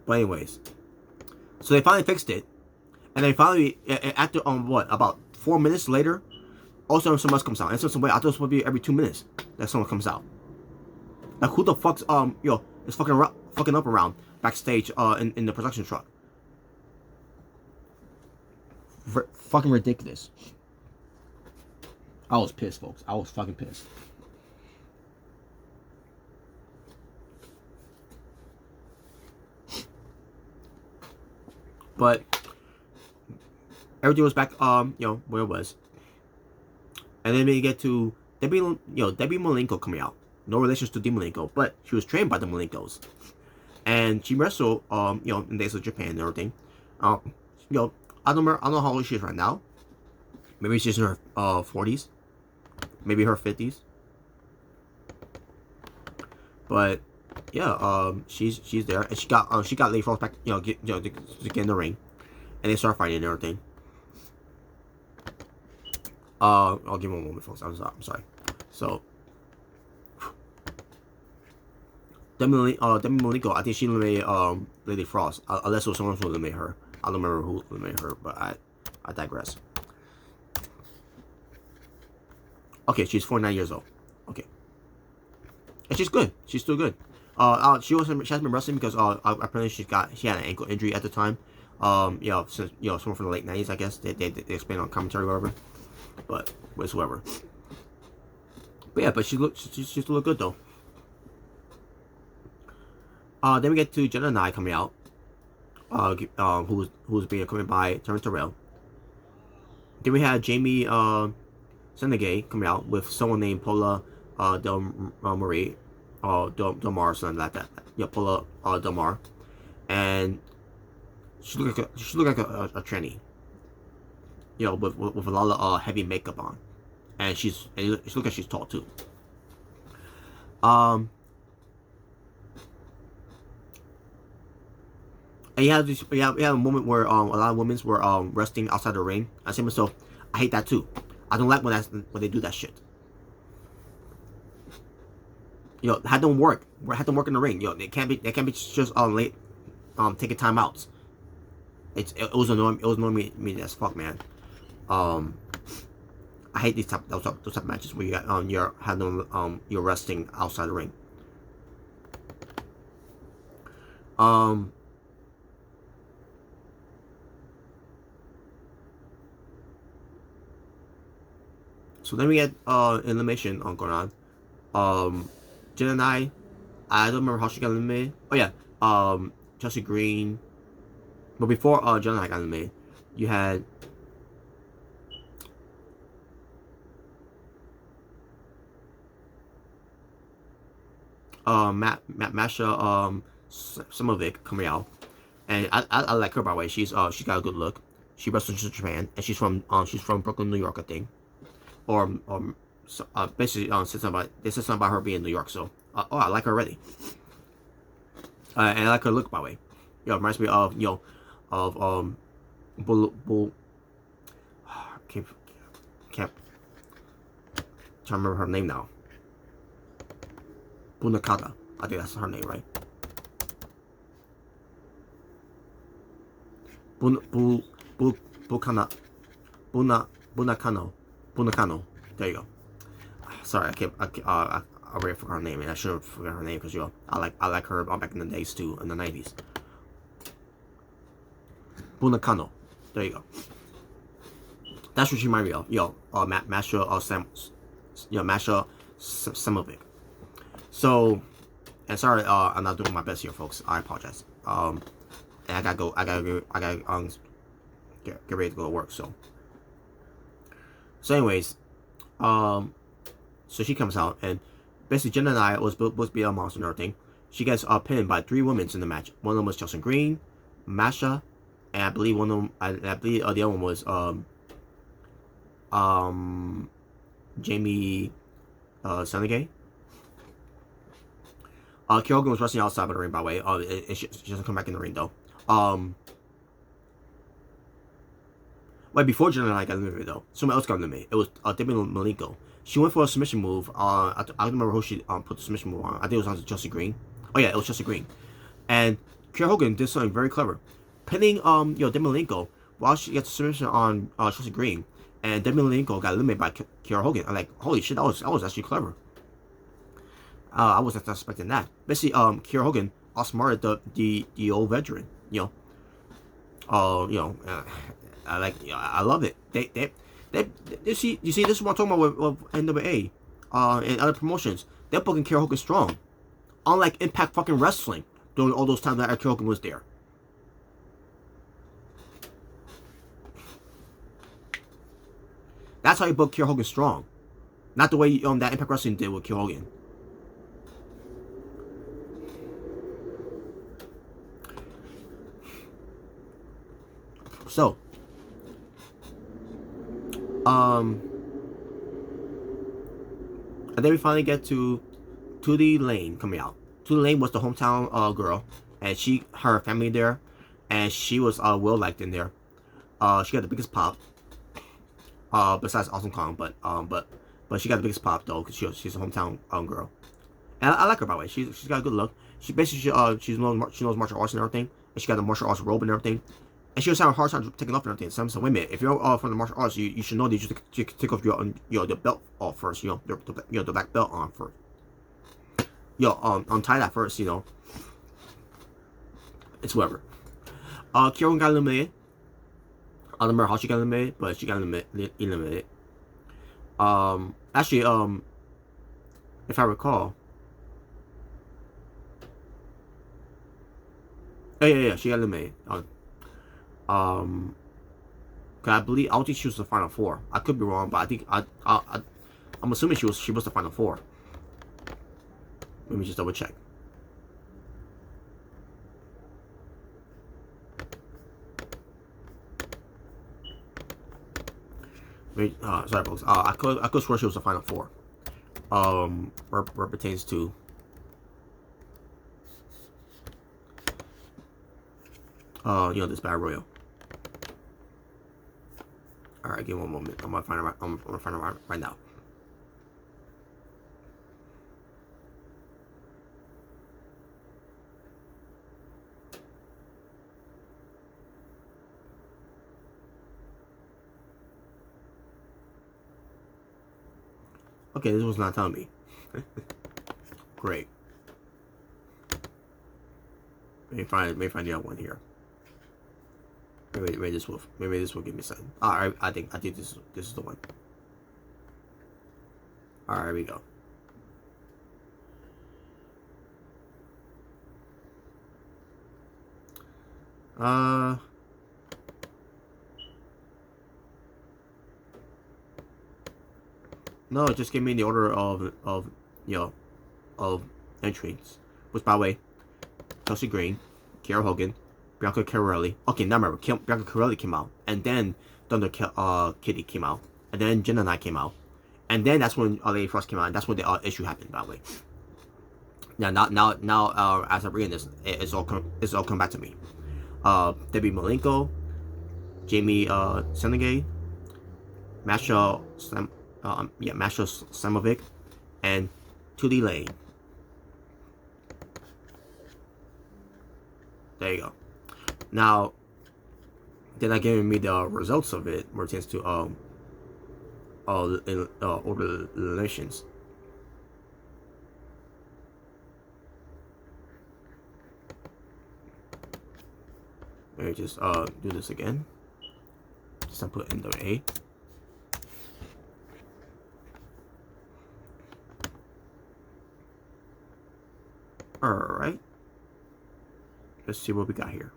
But anyways, so they finally fixed it, and they finally, after what, about 4 minutes later, all of a sudden someone else comes out. And so I thought it was supposed to be every 2 minutes that someone comes out. Like, who the fuck's is fucking up around backstage in the production truck? Fucking ridiculous. I was pissed, folks. I was fucking pissed. But everything was back, where it was. And then we get to Debbie Malenko coming out. No relations to Dean Malenko, but she was trained by the Malenkos. And she wrestled, in the days of Japan and everything. I don't know how old she is right now. Maybe she's in her 40s. Maybe her 50s. But yeah, she's there, and she got Lady Frost back, to get in the ring, and they start fighting and everything. I'll give him a moment, folks. I'm sorry. So, Demi Malenko, I think she eliminated Lady Frost, unless it was someone who eliminated her. I don't remember who eliminated her, but I digress. Okay, she's 49 years old. Okay, and she's good. She's still good. She hasn't been wrestling because apparently she had an ankle injury at the time. Since someone from the late 90s, I guess they explained on commentary or whatever. But whatsoever. But yeah, she still look good though. Then we get to Jenna and I coming out. Who's being accompanied by Terrence Terrell. Then we had Jamie Senegay coming out with someone named Paula Del Marie. Del Mar, something like that. Yeah, Paula Del Mar. And she looked like a tranny. With a lot of heavy makeup on. And she looks like she's tall too. And you have a moment where a lot of women were resting outside the ring. I said to myself, I hate that too. I don't like when they do that shit. Had them work. Had them work in the ring. They can't be just late taking timeouts. It was annoying. It was annoying me as fuck, man. I I hate those type of matches where you got you're resting outside the ring. So then we get elimination on going on. Jen and I don't remember how she got eliminated. Oh yeah, Chelsea Green. But before Jen and I got eliminated, you had Masha Samovic coming out, and I like her by the way. She's got a good look. She wrestles in Japan, and she's from Brooklyn, New York, I think. Or basically they said something about her being in New York. So I like her already, and I like her look by the way. You know, it reminds me of Bull. Can't trying to remember her name now. Bunakata. I think that's her name, right? Bunakano. Bunakano. There you go. Sorry, I already forgot her name, and I should have forgotten her name because I like her back in the days too, in the 90s. Bunakano. There you go. That's what she reminded me of. Masha Masha Samovic. So, and sorry, I'm not doing my best here, folks. I apologize. And I gotta go. I gotta get ready to go to work. So anyways, so she comes out, and basically Jen and I was supposed to be a monster and everything. She gets pinned by 3 women in the match. One of them was Chelsea Green, Masha, and I believe one of them. I believe the other one was Jamie Senegay. Kiera Hogan was wrestling outside of the ring, by the way. She doesn't come back in the ring, though. Wait, before Jen and I got eliminated, though, someone else got eliminated. It was Debbie Malenko. She went for a submission move. I don't remember who she put the submission move on. I think it was on Chelsea Green. Oh, yeah, it was Chelsea Green. And Kiera Hogan did something very clever. Pinning, Debbie Malenko while she gets a submission on Chelsea Green. And Debbie Malenko got eliminated by Kiera Hogan. I'm like, holy shit, that was actually clever. I wasn't expecting that. Basically, Kiera Hogan outsmarted the old veteran. I love it. You see, this is what I'm talking about with NWA, and other promotions. They're booking Kiera Hogan strong, unlike Impact fucking Wrestling during all those times that Kiera Hogan was there. That's how you book Kiera Hogan strong, not the way that Impact Wrestling did with Kiera Hogan. So, and then we finally get to the Lane coming out. Tootie Lane was the hometown girl, and her family there, and she was well liked in there. She got the biggest pop, besides Awesome Kong, but she got the biggest pop though, because she's a hometown girl, and I like her by the way. She's got a good look. She basically she knows martial arts and everything, and she got the martial arts robe and everything. And she was having a hard time taking off and everything. So I'm saying, wait a minute, if you're from the martial arts, you should know that you take off the belt off first. The black belt on first. Untie that first. It's whatever. Kiera got eliminated. I don't remember how she got eliminated, but she got eliminated. Actually, if I recall, yeah, she got eliminated. Cause I don't think she was the final 4. I could be wrong, but I think I'm assuming she was the final 4. Let me just double check. Wait, sorry folks. I could swear she was the final 4. Where pertains to. This Battle Royal. Alright, give me one moment. I'm gonna find it right now. Okay, this was not telling me. Great. Maybe find the other one here. Maybe this will give me something. Alright, I think this is the one. Alright, here we go. No, just give me the order of entries. Which, by the way, Chelsea Green, Kiera Hogan, Bianca Carelli. Okay, now remember, Bianca Carelli came out, and then Thunder Kitty came out, and then Jen and I came out, and then that's when Lady Frost came out, and that's when the issue happened. By the way. Now, as I'm reading this, it's all come back to me. Debbie Malenko, Jamie Senegay, Masha Samovic, and Tootie Lane. There you go. Now, they're not giving me the results of it, where it tends to order eliminations. Let me just do this again. Just put NWA. Alright. Let's see what we got here.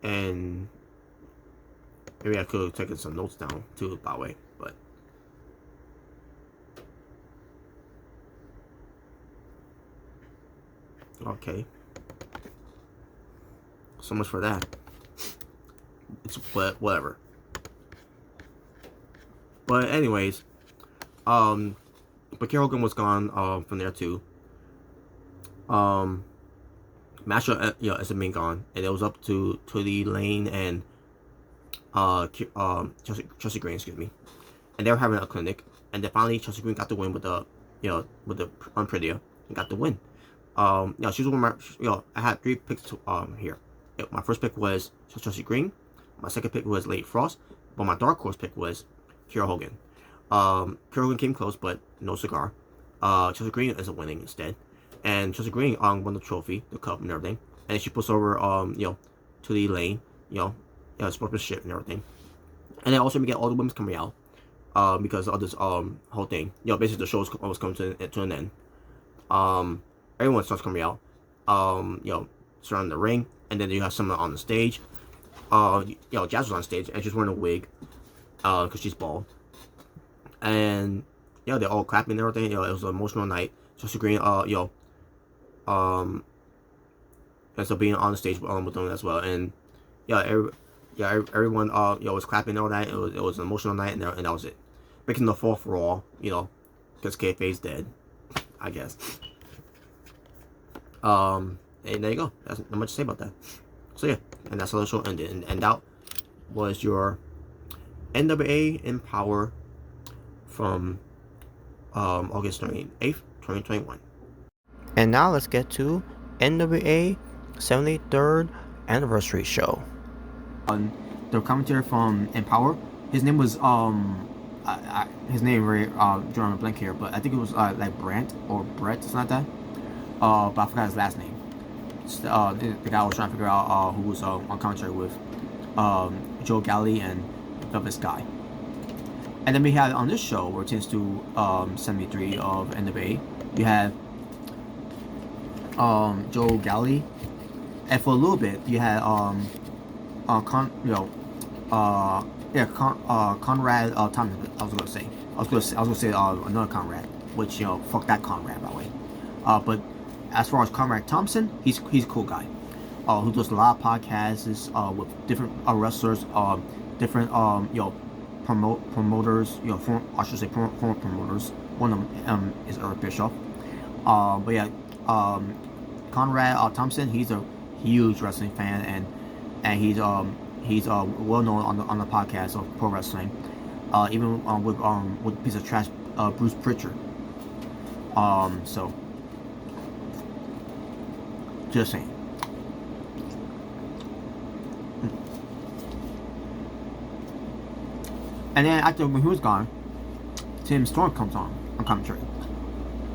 And maybe I could have taken some notes down too, by the way, but okay. So much for that. It's whatever. But anyways, but Kiera Hogan was gone from there too. Masha, is a main gone, and it was up to the Lane and Chelsea Green, excuse me, and they were having a clinic, and then finally Chelsea Green got the win with the Unprettier and got the win. She was one of my, I had 3 picks to, here. My first pick was Chelsea Green. My second pick was Lady Frost, but my dark horse pick was Kiera Hogan. Kiera Hogan came close, but no cigar. Chelsea Green is a winning instead, and Chelsea Green won the trophy, the cup, and everything. And she puts over to the Lane, sportsmanship and everything. And then also we get all the women's coming out, because of this whole thing. Basically the show was coming to an end. Everyone starts coming out, surrounding the ring, and then you have someone on the stage. Jazz was on stage, and she's wearing a wig, because she's bald. And, they're all clapping and everything. It was an emotional night. Chelsea Green, ends up being on the stage with them as well. And, everyone, was clapping and all that. It was an emotional night, and that was it. Making the fall for all, because kayfabe's dead, I guess. And there you go. That's not much to say about that. So yeah, and that's how the show ended. And that was your NWA EmPowerrr from August 28th, 2021. And now let's get to NWA 73rd Anniversary Show. The commentator from EmPowerrr, his name was his name very drawing a blank here, but I think it was like Brant or Brett, something like that. But I forgot his last name. The guy I was trying to figure out who was on commentary with Joe Galley and Velvet Sky. And then we had on this show, where it tends to 73 of NWA, you have Joe Galley, and for a little bit you had Conrad Thompson. I was gonna say another Conrad, which fuck that Conrad, by the way. But as far as Conrad Thompson, he's a cool guy, who does a lot of podcasts with different wrestlers, different promoters, former promoters. One of them is Eric Bischoff. But yeah, Conrad Thompson, he's a huge wrestling fan, and he's well known on the podcast of pro wrestling, even with a piece of trash Bruce Pritchard. So just saying. And then after when he was gone, Tim Storm comes on commentary.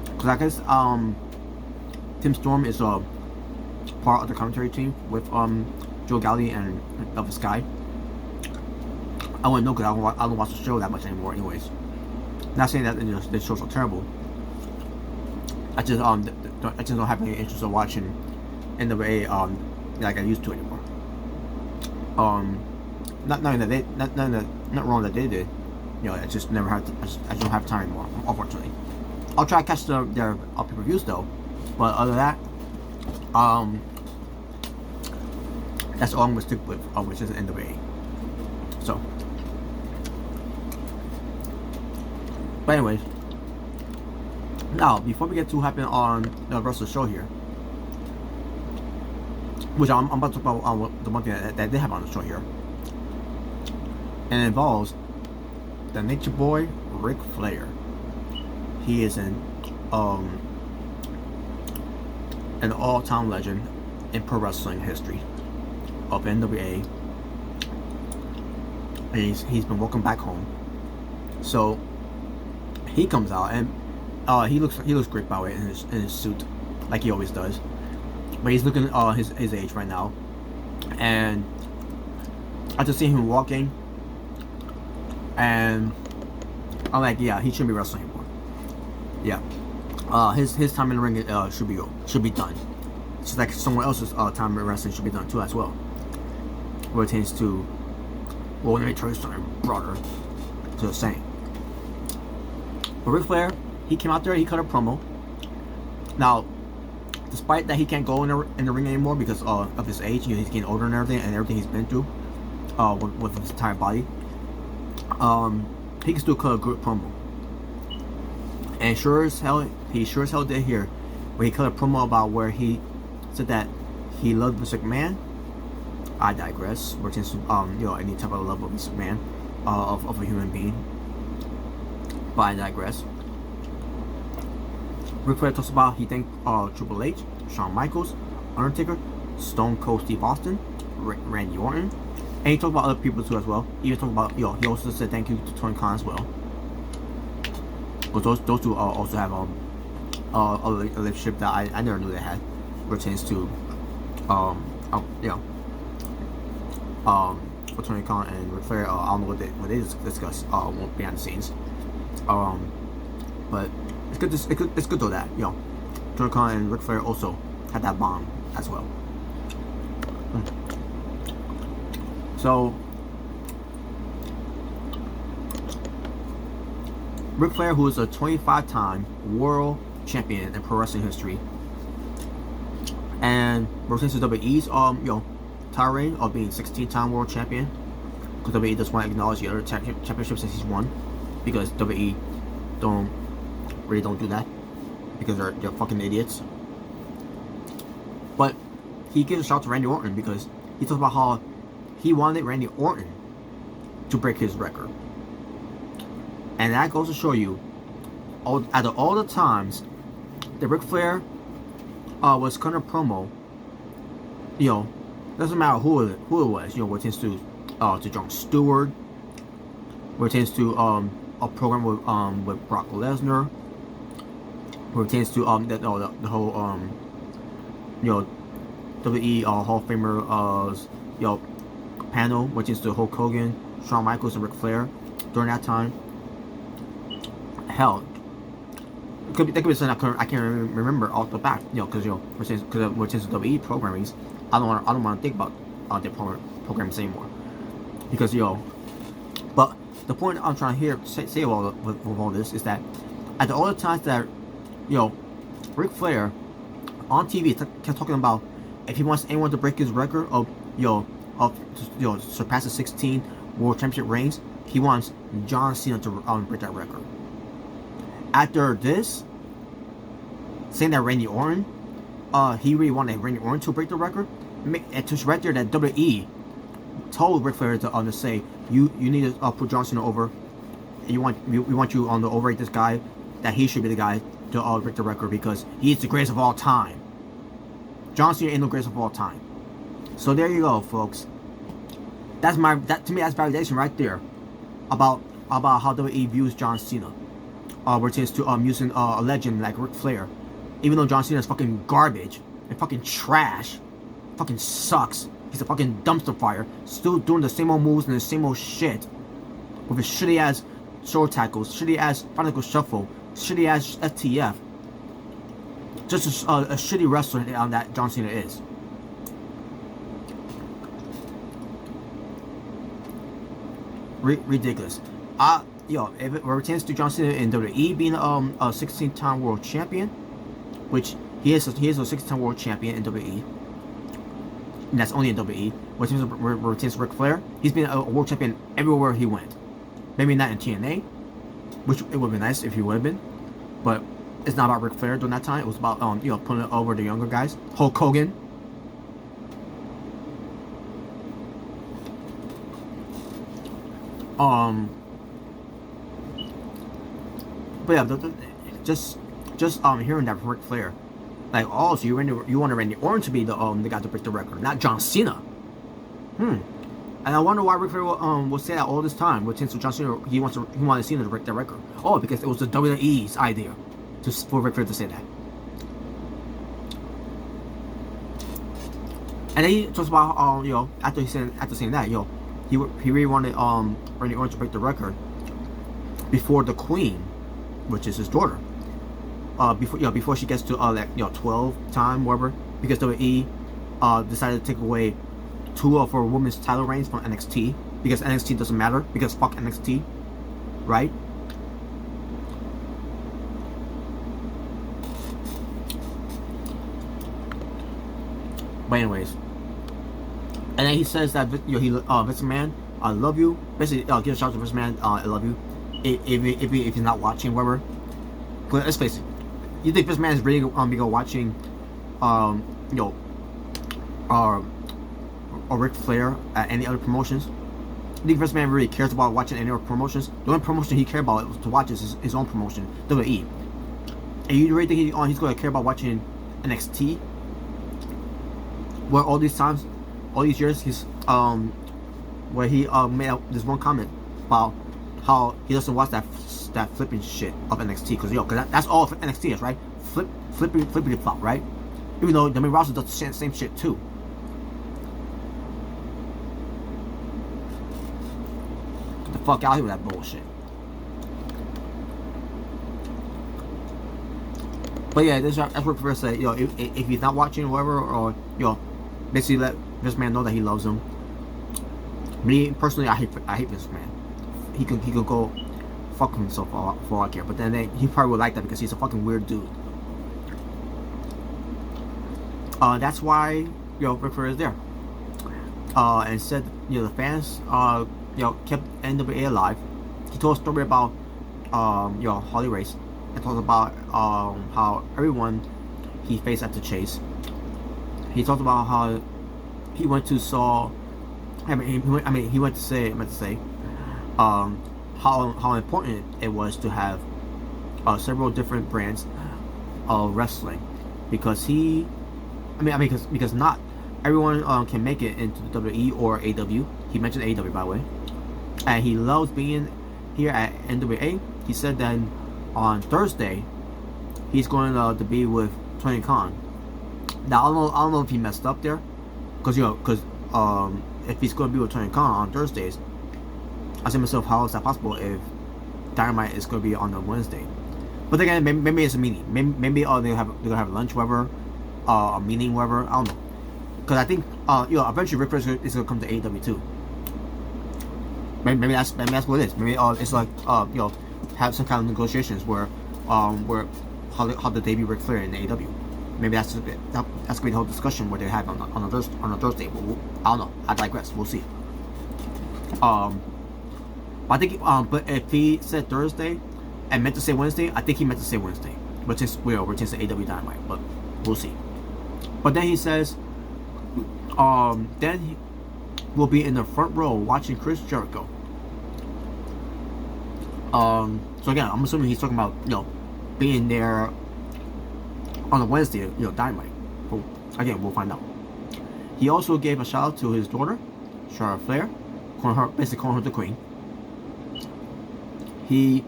Because I guess Tim Storm is a part of the commentary team with Joe Galley and Elvis Sky. I wouldn't know because I don't watch the show that much anymore anyways. Not saying that the shows are terrible. I just don't have any interest in watching NWA like I used to anymore. Not wrong that they did. You know, I just never have. I don't have time anymore, unfortunately. I'll try to catch their pay-per-views though, but other than that, that's all I'm gonna stick with, which is NWA. So, but anyways, now before we get too happy on the rest of the show here, which I'm about to talk about the one thing that they have on the show here, and it involves the Nature Boy Ric Flair. He is an all-time legend in pro wrestling history of NWA. And he's been welcomed back home. So he comes out and he looks great by the way in his suit, like he always does. But he's looking his age right now. And I just see him walking, and I'm like, yeah, he shouldn't be wrestling anymore. Yeah, his time in the ring should be done. Just like someone else's time in wrestling should be done too as well. Where it tends to, well, let me try something broader to the same. But Ric Flair, he came out there, he cut a promo. Now, despite that he can't go in the ring anymore because of his age, you know, he's getting older and everything he's been through with his entire body, he can still cut a good promo. And he sure as hell did here, where he cut a promo about where he said that he loved Mr. McMahon. I digress. We're into you know, any type of love of Mr. McMahon, of a human being. But I digress. Ric Flair talks about he thanked Triple H, Shawn Michaels, Undertaker, Stone Cold Steve Austin, Randy Orton, and he talked about other people too as well. He even talked about, you know, he also said thank you to Tony Khan as well. But those two also have a relationship that I never knew they had, pertains to you know, Tony Khan and Ric Flair. I don't know what they discuss behind the scenes. But it's good though that, you know, Tony Khan and Ric Flair also had that bond as well. So Ric Flair, who is a 25-time world champion in pro wrestling history, and represents WWE's you know, title reign of being 16-time world champion, because WWE doesn't want to acknowledge the other championships that he's won, because WWE really don't do that, because they're fucking idiots. But he gives a shout to Randy Orton because he talks about how he wanted Randy Orton to break his record. And that goes to show you, out of all the times that Ric Flair was cutting a promo, you know, doesn't matter who it was, you know, where it tends to Jon Stewart, where it tends to a program with Brock Lesnar, where it tends to the whole you know, WWE Hall of Famer you know, panel, which is the Hulk Hogan, Shawn Michaels, and Ric Flair during that time. Hell, that could be something I can't remember off the bat, you know, because, you know, we're since WWE programmings, I don't want to think about their programs anymore, because, you know. But the point I'm trying to say with all this is that at all the times that, you know, Ric Flair on TV kept talking about if he wants anyone to break his record of surpass the 16 world championship reigns, he wants John Cena to break that record. After this, saying that Randy Orton, he really wanted Randy Orton to break the record, it's just right there that WWE told Ric Flair to say, you need to put John Cena over. We want you on the overrate this guy, that he should be the guy to break the record because he's the greatest of all time. John Cena ain't no greatest of all time. So there you go, folks. To me that's validation right there. about how WWE views John Cena. Pertains to using a legend like Ric Flair. Even though John Cena is fucking garbage and fucking trash, fucking sucks. He's a fucking dumpster fire. Still doing the same old moves and the same old shit. With his shitty ass shoulder tackles, shitty ass Final Shuffle, shitty ass FTF. Just a shitty wrestler that John Cena is. Ridiculous. If it pertains to John Cena in WWE being a 16-time world champion, which he is a 16-time world champion in WWE, and that's only in WWE. Which pertains to Ric Flair, he's been a world champion everywhere he went. Maybe not in TNA, which it would be nice if he would have been, but it's not about Ric Flair during that time. It was about putting it over the younger guys. Hulk Hogan. But yeah, just hearing that from Ric Flair, like, oh, so you want Randy Orton to be the guy to break the record, not John Cena. And I wonder why Ric Flair will say that all this time. Since John Cena, he wanted Cena to break that record. Oh, because it was the WWE's idea for Ric Flair to say that. And then he talks about after saying that, he really wanted Randy Orton to break the record before the Queen, which is his daughter, before she gets to 12-time whatever, because WWE decided to take away 2 of her women's title reigns from NXT, because NXT doesn't matter, because fuck NXT, right? But anyways, and then he says that Vince McMahon, I love you. Basically, give a shout out to Vince McMahon, I love you. If he's not watching, whatever. But let's face it, you think Vince McMahon is really be watching, or Ric Flair at any other promotions? You think Vince McMahon really cares about watching any other promotions? The only promotion he cares about to watch is his own promotion, WWE. And you really think he's going to care about watching NXT? Where all these times, all these years, he's where he made this one comment about how he doesn't watch that flipping shit of NXT, because that's all NXT is, right? Flippity flop, right? Even though the main roster does the same shit too. Get the fuck out of here with that bullshit. But yeah, that's what Ric say. If he's not watching or whatever, or basically let Vince McMahon know that he loves him. Me personally, I hate Vince McMahon. He could go fuck himself for all I care. But then he probably would like that because he's a fucking weird dude. That's why Ric Flair is there. And said the fans kept NWA alive. He told a story about Harley Race, and talked about how everyone he faced at the chase. He talked about how he went to saw. He went to say. How important it was to have several different brands of wrestling, because because not everyone can make it into the WWE or AW. He mentioned AW, by the way, and he loves being here at NWA. He said that on Thursday he's going to be with Tony Khan. Now I don't know if he messed up there, because if he's going to be with Tony Khan on Thursdays, I said to myself, how is that possible if Dynamite is going to be on a Wednesday? But again, maybe it's a meeting. Maybe they're gonna have lunch, whatever, a meeting, whatever. I don't know. Because I think eventually Ric Flair is gonna come to AEW too. Maybe that's what it is. Maybe it's like have some kind of negotiations where how the debut Ric Flair in AEW. Maybe that's gonna be the whole discussion where they have on a Thursday. But I don't know. I digress. We'll see. I think, but if he said Thursday and meant to say Wednesday, I think he meant to say Wednesday. But since we're to AW Dynamite, but we'll see. But then he says, then he will be in the front row watching Chris Jericho. So again, I'm assuming he's talking about being there on a Wednesday, Dynamite. But again, we'll find out. He also gave a shout out to his daughter, Charlotte Flair, basically calling her the Queen. he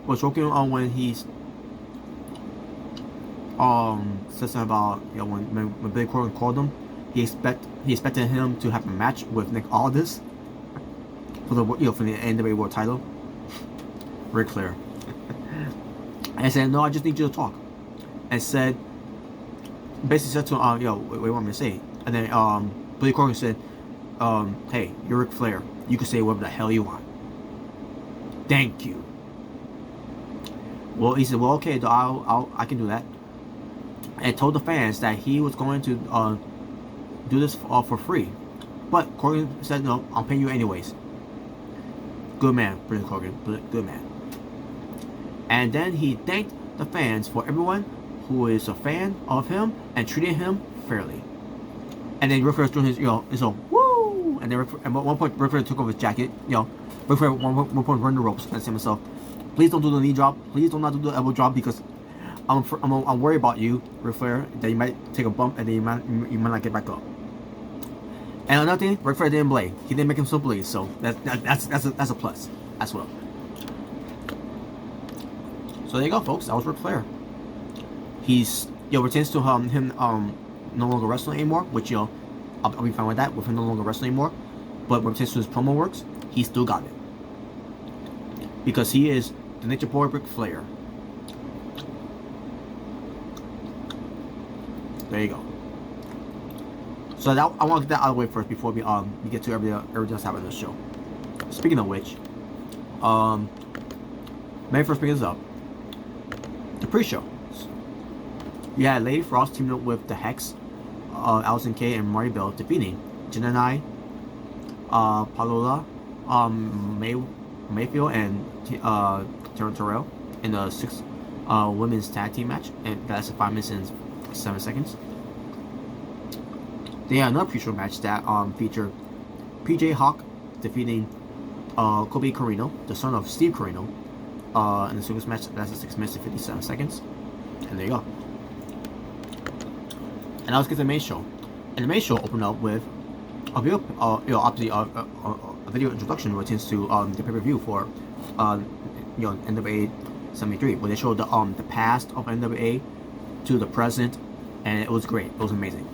was joking on when he's said something about, you know, when Billy Corgan called him, he expected him to have a match with Nick Aldis for the, you know, for the NWA World Title. Ric Flair. And I said, no, I just need you to talk. And said, basically said to him, you know, what do you want me to say? And then Billy Corgan said, hey, you're Ric Flair. You can say whatever the hell you want. Thank you. Well, he said, well, okay, I can do that. And told the fans that he was going to do this for free. But Corgan said, no, I'll pay you anyways. Good man, Billy Corgan. Good man. And then he thanked the fans for everyone who is a fan of him and treated him fairly. And then Ric Flair was doing his, you know, his own woo. And then at one point, Ric Flair took off his jacket. You know, Ric Flair at one point run the ropes and said to himself, please don't do the knee drop. Please do not do the elbow drop because I'm worried about you, Ric Flair, that you might take a bump and then you might not get back up. And another thing, Ric Flair didn't bleed. He didn't make himself bleed, so that's a plus as well. So there you go, folks. That was Ric Flair. He's, you know, retains to him no longer wrestling anymore, which, you know, I'll be fine with that, with him no longer wrestling anymore. But when it comes to his promo works, he still got it. Because he is the Nature Boy Ric Flair. There you go. So that, I want to get that out of the way first before we get to everything else happening in the show. Speaking of which, May 1st brings us up the pre-show. You had Lady Frost teaming up with the Hex, Allison Kay, and Marty Bell defeating Janai, Palola, Mayfield, and Tara Terrell in the 6 women's tag team match, and that's 5 minutes and 7 seconds. They had another pre-show match that featured PJ Hawk defeating Kobe Carino, the son of Steve Carino, in the singles match. That's 6 minutes and 57 seconds. And there you go. And now let's get to the main show. And the main show opened up with a video, obviously a video introduction relates to the pay-per-view for NWA 73, where they showed the past of NWA to the present, and it was great. It was amazing.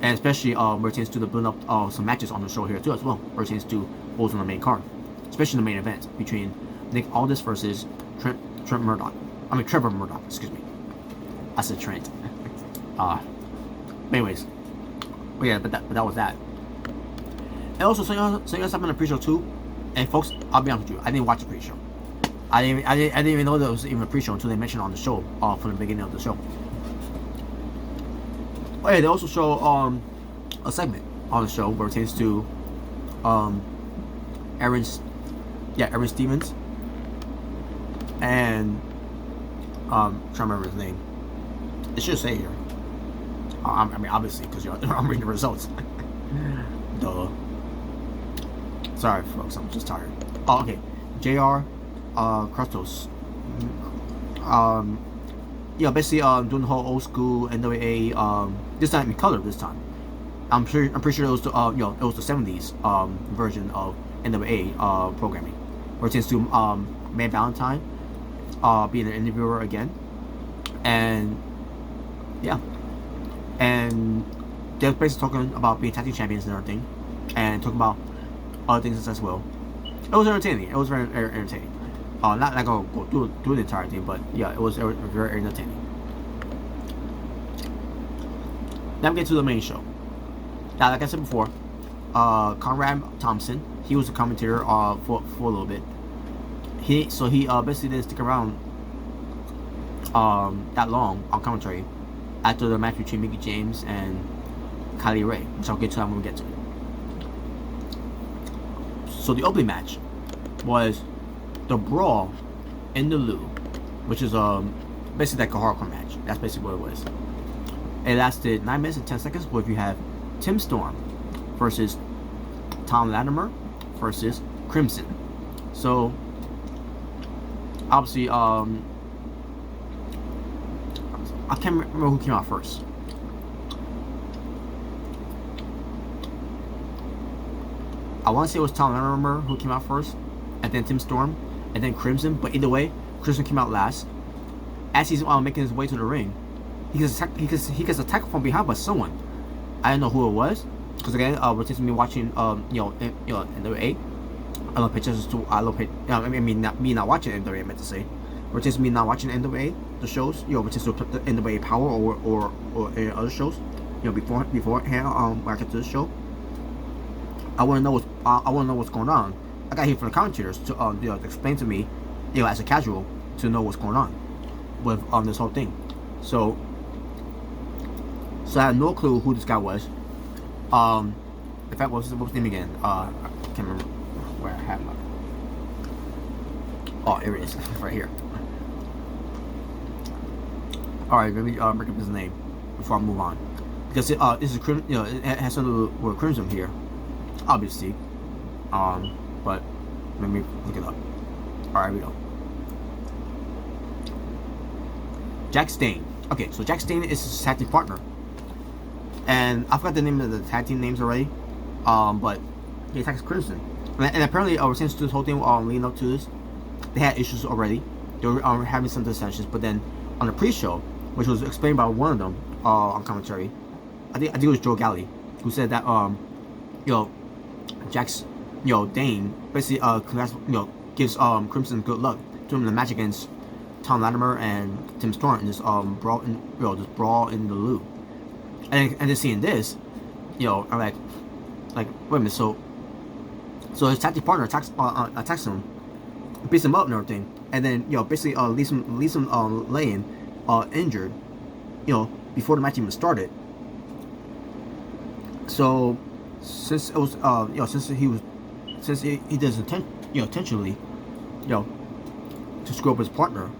And especially pertains to the build up some matches on the show here too as well. Pertains to what was on the main card, especially the main event between Nick Aldis versus Trevor Murdoch. Excuse me. I said Trent. Anyways, yeah, but that was that. And also, so you guys happened on the pre-show too. And folks, I'll be honest with you, I didn't watch the pre-show. I didn't even know there was even a pre-show until they mentioned it on the show from the beginning of the show. Oh yeah, they also show a segment on the show where it pertains to Aaron Stevens and trying to remember his name. It should say here. I mean, obviously, because I'm reading the results. Duh. Sorry, folks, I'm just tired. Oh, okay. JR Krastos. Basically doing the whole old school NWA this time in color this time. I'm pretty sure it was the it was the 70s version of NWA programming, where it tends to May Valentine being an interviewer again, and yeah, and they're basically talking about being tag team champions and everything, and talking about other things as well. It was entertaining. It was very entertaining. Not gonna go through the entire thing, but yeah, it was very entertaining. Now we get to the main show. Now, like I said before, Conrad Thompson, he was a commentator for a little bit. He basically didn't stick around that long on commentary after the match between Mickie James and Kylie Ray, which I'll get to that when we get to it. So the opening match was the Brawl in the Lou, which is basically like a hardcore match. That's basically what it was. It lasted 9 minutes and 10 seconds, where if you have Tim Storm versus Tom Latimer versus Crimson. So obviously I can't remember who came out first. I want to say it was Tom Latimer who came out first, and then Tim Storm. and then Crimson. But either way, Crimson came out last. As he's making his way to the ring, he gets attacked from behind by someone. I don't know who it was, because again, we're just me watching NWA. I love pictures too. Me not watching NWA. I meant to say, or just me not watching NWA, the shows. Which is the NWA Power or any other shows. Beforehand, when I get to this show, I want to know what's going on. I got here from the commentators to explain to me, as a casual, to know what's going on with this whole thing. So I had no clue who this guy was. In fact, what's his name again? I can't remember where I had my. Oh, here it is, right here. All right, let me bring up his name before I move on, because this is it has something to do with Crimson here, obviously. But let me look it up. All right, here we go. Jack Stane. Okay, so Jack Stane is his tag team partner, and I forgot the name of the tag team names already. But he attacks Crimson, and apparently, since this whole thing leading up to this, they had issues already. They were having some dissensions, but then on the pre-show, which was explained by one of them on commentary, I think it was Joe Galley, who said that Jack's Dane basically gives Crimson good luck to him in the match against Tom Latimer and Tim Storm in this brawl in the loo. And then seeing this, I'm like wait a minute, so his tag team partner attacks him, beats him up and everything, and then basically leaves him laying injured, before the match even started. So since it was since he does intentionally to screw up his partner,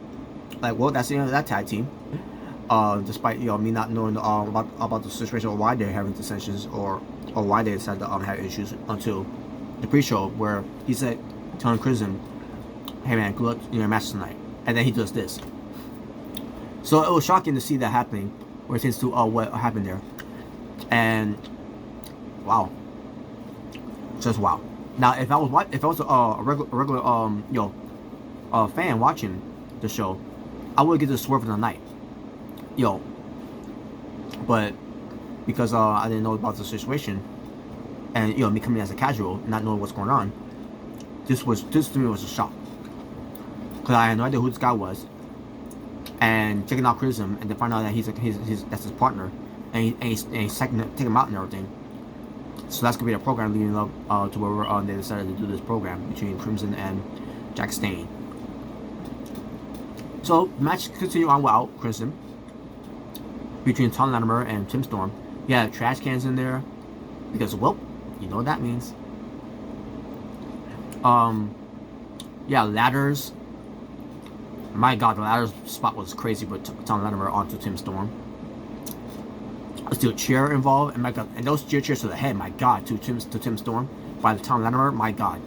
that's the end of that tag team. Despite me not knowing about the situation or why they're having dissensions or why they decided to have issues until the pre-show, where he said, telling Crimson, "Hey man, good luck in your match tonight," and then he does this. So it was shocking to see that happening, where it seems to what happened there, and wow, just wow. Now if I was a regular fan watching the show, I would get the swerve of the night. But because I didn't know about the situation, and me coming as a casual, not knowing what's going on, this to me was a shock, because I had no idea who this guy was, and checking out Crimson and to find out that that's his partner, and he's take him out and everything. So that's gonna be the program leading up to where they decided to do this program between Crimson and Jack Stane. So the match continued on without Crimson, between Tom Latimer and Tim Storm. You had trash cans in there, because, well, you know what that means. Ladders. My God, the ladders spot was crazy with Tom Latimer onto Tim Storm. There's still a chair involved, and my God, and those chairs to the head, my God, to Tim Storm by the Tom Latimer, my God.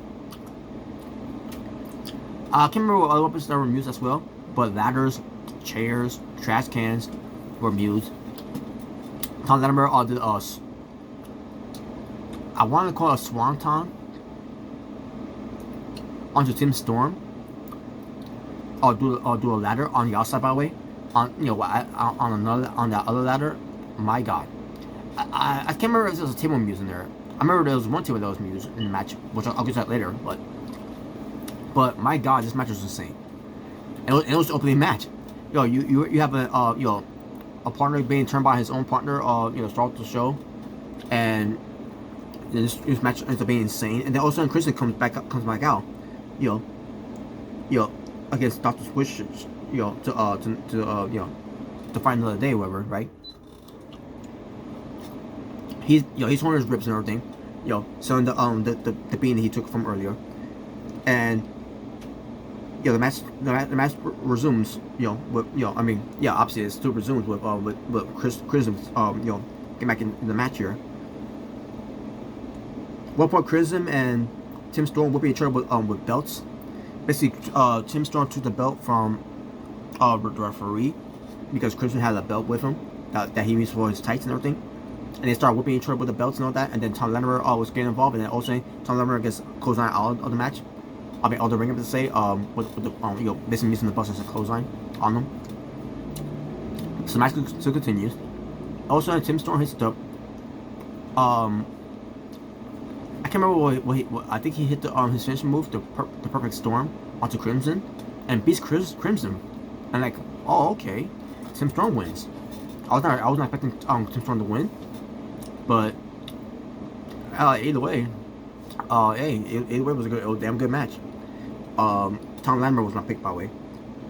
I can't remember what other weapons that were used as well, but ladders, chairs, trash cans were used. Tom Latimer did I want to call it a swanton onto Tim Storm. Do a ladder on the outside, by the way, on that other ladder. My God, I can't remember if there was a table used in there. I remember there was one table that was used in the match, which I'll get to that later. But my God, this match was insane. And it was the opening match. You have a partner being turned by his own partner, start the show, and this match ends up being insane. And then all of a sudden, Crimson comes back out, against Dr. Swish, to fight another day, whatever, right? He's torn his ribs and everything, selling the bean that he took from earlier, and the match resumes, obviously it still resumes with Crimson, get back in the match here. One point, Crimson and Tim Storm whipping each other with belts. Basically, Tim Storm took the belt from the referee, because Crimson had a belt with him that he used for his tights and everything. And they started whipping each other with the belts and all that. And then Tom Latimer was getting involved, and then also Tom Latimer gets closed out of the match. all the ring up to say, with the basically using the bus as a clothesline on them. So the match still continues. Also, Tim Storm hits the I can't remember what I think he hit the his finishing move, the perfect storm onto Crimson, and beats Crimson. And like, oh okay, Tim Storm wins. I was not expecting Tim Storm to win, but either way, either way it was a damn good match. Tom Lambert was not picked, by the way.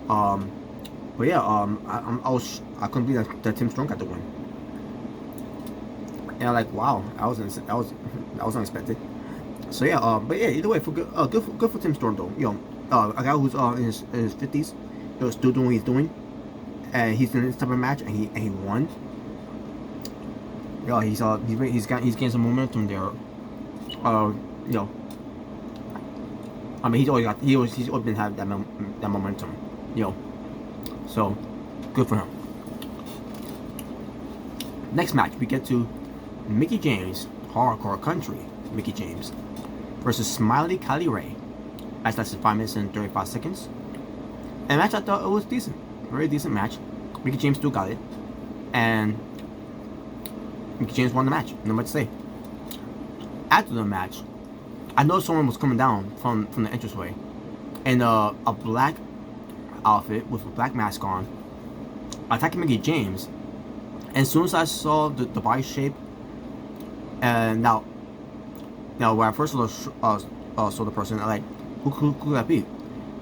But yeah, I couldn't believe that Tim Storm got the win. And like, wow, that was unexpected. So yeah, but yeah, either way, for good for Tim Storm though. You know, a guy who's in his 50s, still doing what he's doing, and he's in this type of match, and he won. Yeah, he's gained some momentum there. You know, I mean, he's always been having that momentum. You know, so good for him. Next match, we get to Mickie James, Hardcore Country, Mickie James, versus Smiley Kylie Ray. Match lasted 5 minutes and 35 seconds. And match, I thought it was decent. Very decent match. Mickie James still got it. And Mickie James won the match. No much to say. After the match, I noticed someone was coming down from the entranceway in a black outfit with a black mask on, attacking Mickie James. And as soon as I saw the body shape, and now when I first saw the person, I like, who could that be?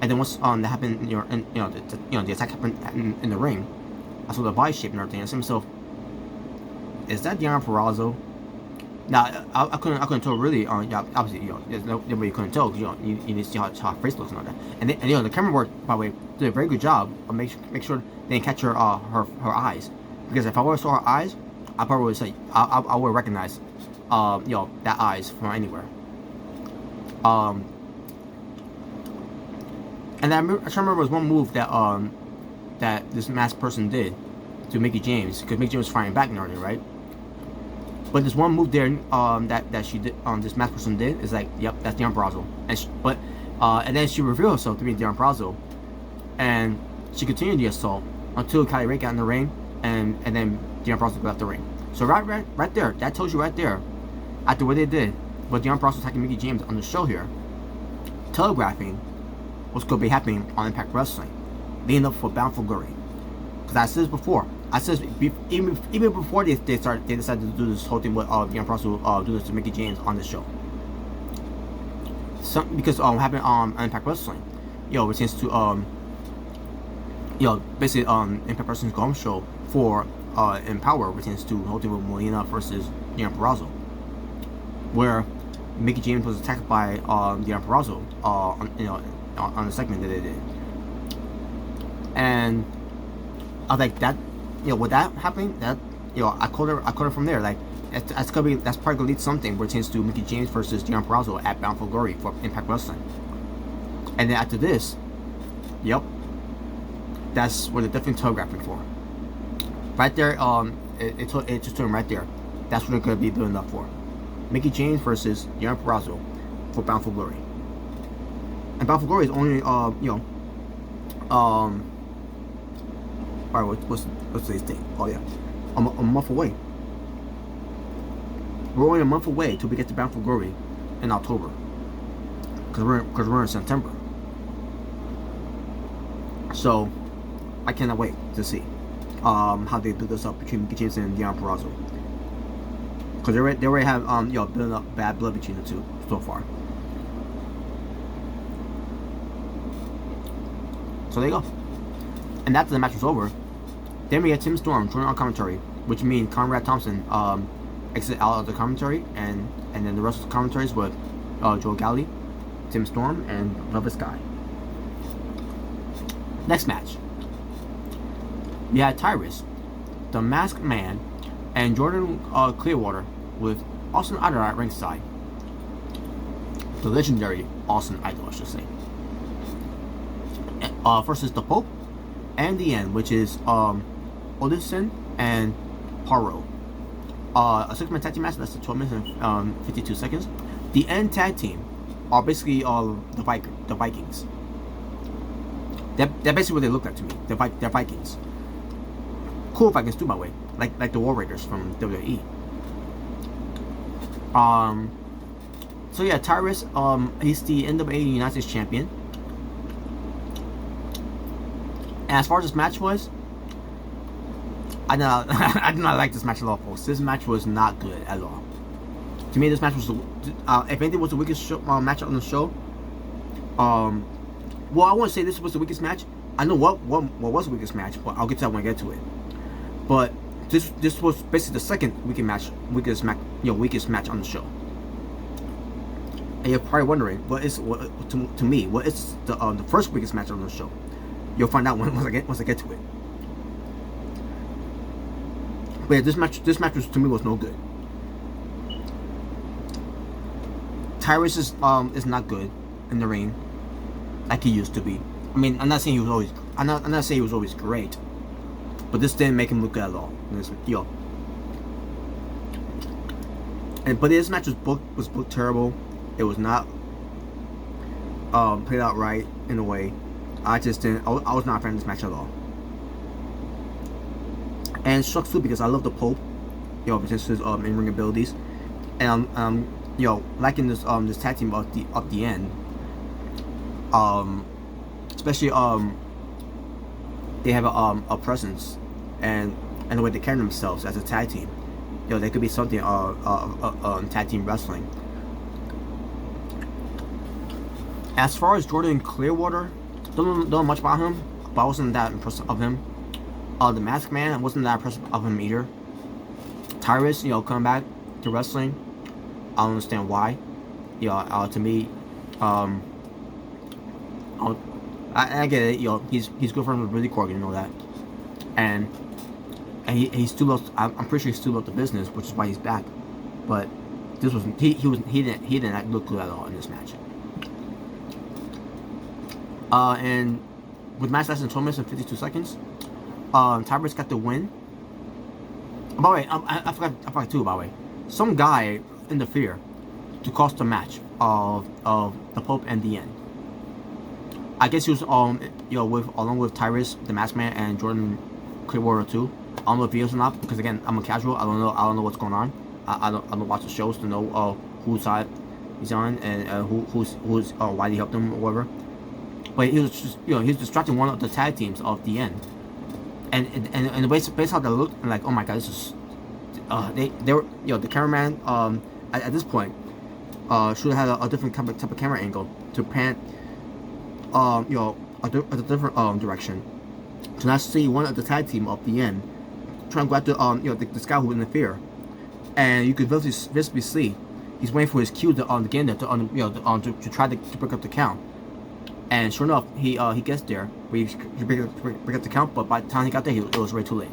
And then once that happened, the attack happened in the ring, I saw the body shape and everything. I said to myself, is that Deonna Purrazzo? Now I couldn't tell really. Yeah, obviously, there's nobody couldn't tell because you need to see how her face looks and all that. And then, the camera work, by the way, did a very good job of make sure they didn't catch her eyes. Because if I would have saw her eyes, I probably would say I would recognize that eyes from anywhere. And I try to remember there was one move that this masked person did to Mickie James, because Mickie James was fighting back and everything, right? But there's one move there that she did, this masked person did, is like, yep, that's Deonna Purrazzo. And then she revealed herself to be Deonna Purrazzo, and she continued the assault until Kylie Ray got in the ring, and then Deonna Purrazzo left the ring. So right there, that tells you right there, after what they did, but Deonna Purrazzo attacking Mickie James on the show here, telegraphing what's going to be happening on Impact Wrestling, leading up for Bound for Glory. Because I said this before. I said even before they decided to do this whole thing with Deonna Purrazzo do this to Mickie James on this show. Because happened on Impact Wrestling, which tends to basically Impact Wrestling's home show for EmPowerrr, which tends to hold it with Melina versus Deonna Purrazzo, where Mickie James was attacked by Deonna Purrazzo on the segment that they did. And I was like, that, with that happening, that, I called her from there, like, that's probably gonna lead to something where it tends to Mickie James versus Deonna Purrazzo at Bound for Glory for Impact Wrestling. And then after this, yep, that's what they're definitely telegraphing for. Right there, it just told him right there. That's what they're gonna be building up for. Mickie James versus Deonna Purrazzo for Bound for Glory. And Bound for Glory is only alright, what's today's date? Oh yeah, a month away. We're only a month away till we get to Bound for Glory in October, because we're in September. So I cannot wait to see how they build this up between Mickie James and Deonna Purrazzo, because they already have building up bad blood between the two so far. So there you go. And after the match was over, then we had Tim Storm join on commentary, which means Conrad Thompson exited out of the commentary, and then the rest of the commentaries with Joe Galli, Tim Storm, and Velvet Sky. Next match, we had Tyrus, the Masked Man, and Jordan Clearwater with Austin Idol at ringside. The legendary Austin Idol, I should say. Versus the Pope and the End, which is Odinson and Paro. A 6-man tag team match lasted 12 minutes and 52 seconds. The End tag team are basically the Vikings. They're basically what they look like to me. They're Vikings. Cool Vikings too, by the way. Like the War Raiders from WWE. So yeah, Tyrus, he's the NWA United States champion. And as far as this match was, I did not like this match at all, folks. This match was not good at all. To me, this match was, if anything, was the weakest match on the show. Well, I won't say this was the weakest match. I know what was the weakest match, but I'll get to that when I get to it. But this was basically the second weakest match on the show. And you're probably wondering, to me, what is the first weakest match on the show? You'll find out once I get to it. But yeah, this match was, to me, was no good. Tyrus is not good in the ring like he used to be. I mean, I'm not saying he was always great, but this didn't make him look good at all. But this match was booked terrible. It was not played out right in a way. I was not a fan of this match at all. And it sucks too because I love the Pope, because his in-ring abilities, and liking this tag team up the end. Especially they have a presence and the way they carry themselves as a tag team. They could be something tag team wrestling. As far as Jordan Clearwater, don't know much about him, but I wasn't that impressed of him. The Masked Man, I wasn't that impressed of him either. Tyrus, coming back to wrestling, I don't understand why. To me, I get it. He's good friends with Billy Corgan, that, and he still loves. I'm pretty sure he still loved the business, which is why he's back. But this was he didn't look good at all in this match. And with match lasting 12 minutes and 52 seconds, Tyrus got the win. By the way, I forgot too. By the way, some guy interfered to cost the match of the Pope and the End. I guess he was along with Tyrus, the Masked Man, and Jordan Clearwater too. I don't know if he is or not, because again, I'm a casual. I don't know what's going on. I don't watch the shows to know whose side he's on and who's why he helped him or whatever. But he was just he was distracting one of the tag teams of the End, and the based how they looked, I'm like, oh my god, this is they were the cameraman at this point should have had a different type of camera angle to pan a different direction to not see one of the tag team of the End trying to go after this guy who interfered, and you could visibly see he's waiting for his cue to get in there to try to break up the count. And sure enough, he gets there. We break up the count, but by the time he got there, it was way too late.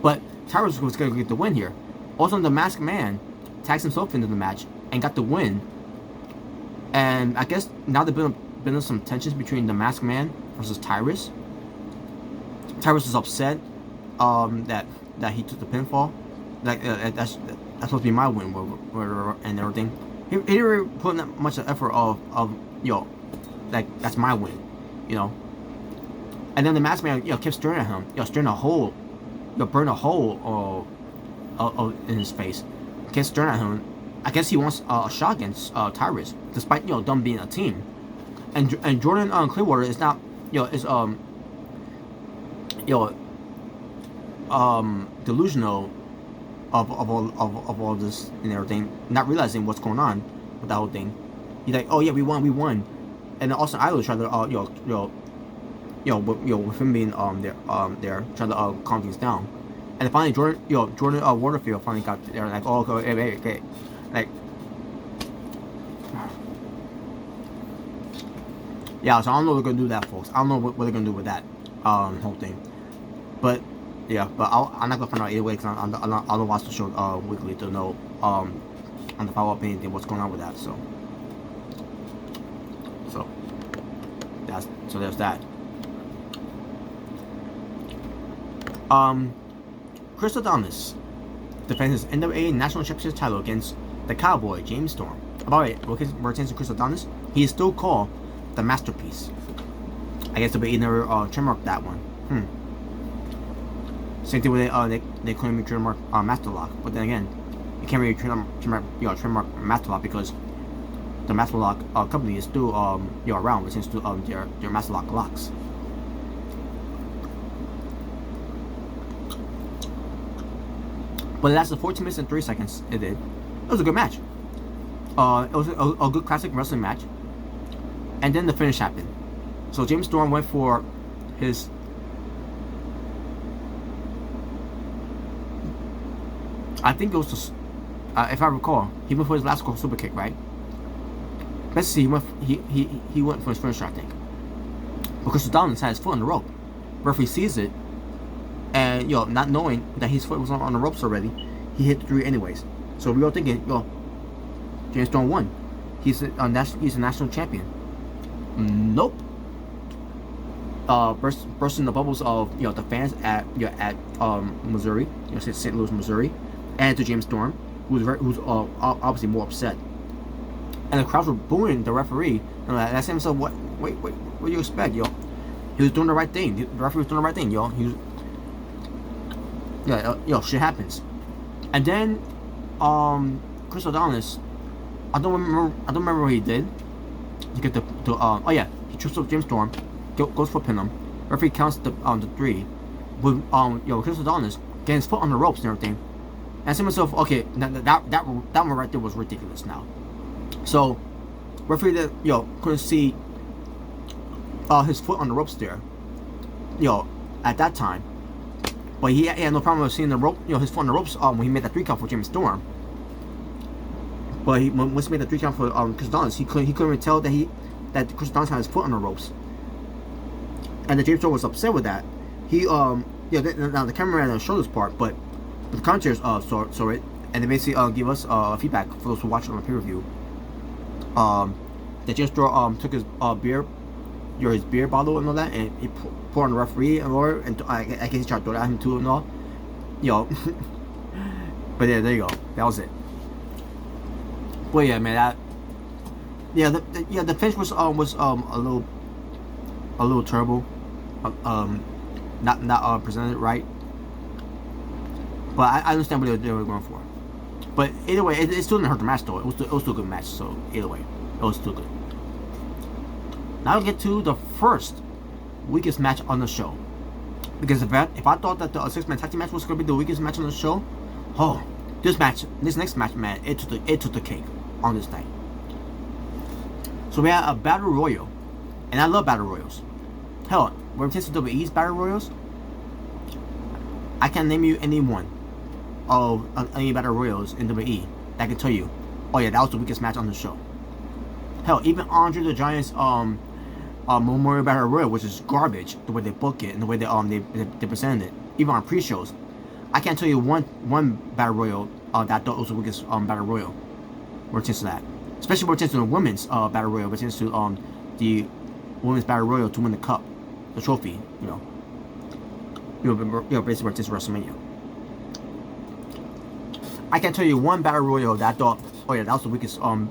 But Tyrus was going to get the win here. Also, the Masked Man tags himself into the match and got the win. And I guess now there's been some tensions between the Masked Man versus Tyrus. Tyrus is upset that he took the pinfall. Like that's supposed to be my win and everything. He didn't really put that much effort of like that's my win, And then the Masked Man, kept staring at him, staring a hole, burn a hole, in his face. Kept staring at him. I guess he wants a shot against Tyrus, despite them being a team. And Jordan Clearwater is not, delusional of all this and everything, not realizing what's going on with that whole thing. He's like, oh yeah, we won. And also, I was trying to, with him being there, trying to calm things down. And finally, Jordan Waterfield finally got there, like, oh, okay, like, yeah. So I don't know what they're gonna do with that, folks. I don't know what they're gonna do with that whole thing. But yeah, but I'm not gonna find out either way because I don't watch the show weekly to know on the follow-up anything what's going on with that. So there's that. Chris Adonis defends his NWA National Championship title against the Cowboy James Storm. About it, when it pertains to Chris Adonis, he is still called the masterpiece. I guess they never trademarked that one. Same thing with they claim to trademark Master Lock, but then again, you can't really trademark Master Lock because the Master Lock company is still around, which is to their Master Lock locks. But it lasted 14 minutes and 3 seconds. It did. It was a good match. It was a good classic wrestling match. And then the finish happened. So James Storm went for his I think it was just, if I recall, he went for his last call super kick, right? Basically, he went for his finisher, I think. Because Adonis had his foot on the rope. Referee sees it, and not knowing that his foot was on the ropes already, he hit the 3 anyways. So we were thinking, James Storm won. He's a national champion. Nope. Bursting the bubbles of the fans at Missouri, St. Louis, Missouri, and to James Storm, who's obviously more upset. And the crowds were booing the referee. And I said to myself, what do you expect, He was doing the right thing. The referee was doing the right thing, He was, shit happens. And then, Chris Adonis, I don't remember what he did to get he trips up James Storm, goes for pin him. Referee counts the 3. With Chris Adonis getting his foot on the ropes and everything. And I said to myself, okay, that one right there was ridiculous now. So, referee couldn't see his foot on the ropes there, at that time. But he had no problem with seeing the rope, his foot on the ropes when he made that 3 count for James Storm. But once he made the 3 count for Chris Adonis, he couldn't even tell that Chris Adonis had his foot on the ropes. And the James Storm was upset with that. He now the cameraman showed this part, but the commentators saw it, and they basically give us feedback for those who watch it on the pay-per-view. That James Storm took his beer, his beer bottle and all that, and he poured on the referee and all, and I guess he tried to throw it at him too and all. But yeah, there you go. That was it. But yeah, man, the finish was a little terrible. Not presented right. But I understand what they were going for. But either way, it still didn't hurt the match though. It was still a good match. So either way, it was still good. Now we get to the first weakest match on the show. Because if I thought that the 6-man tag team match was going to be the weakest match on the show, this next match, man, it took the cake on this night. So we had a battle royal, and I love battle royals. Hell, when it comes to WWE's battle royals, I can't name you any one of any battle royals in WWE that can tell you, oh yeah, that was the weakest match on the show. Hell, even Andre the Giant's Memorial Battle Royal, which is garbage, the way they book it and the way they presented it, even on pre-shows, I can't tell you one battle royal that I thought was the weakest battle royal. Where it comes to that, especially where it comes to the women's battle royal, where it comes to the women's battle royal to win the cup, the trophy, basically where it comes to WrestleMania. I can't tell you one battle royal that I thought, oh yeah, that was the weakest battle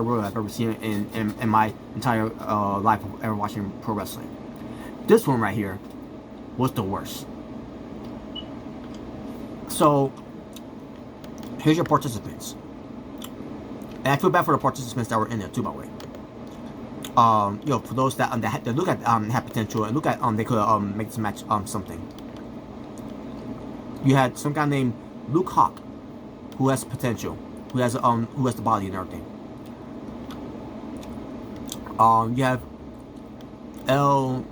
royal I've ever seen in my entire life of ever watching pro wrestling. This one right here was the worst. So here's your participants, and I feel bad for the participants that were in there too, by the way. For those that look at have potential and look at they could make this match something. You had some guy named Luke Hawk, who has potential, who has the body and everything. You have El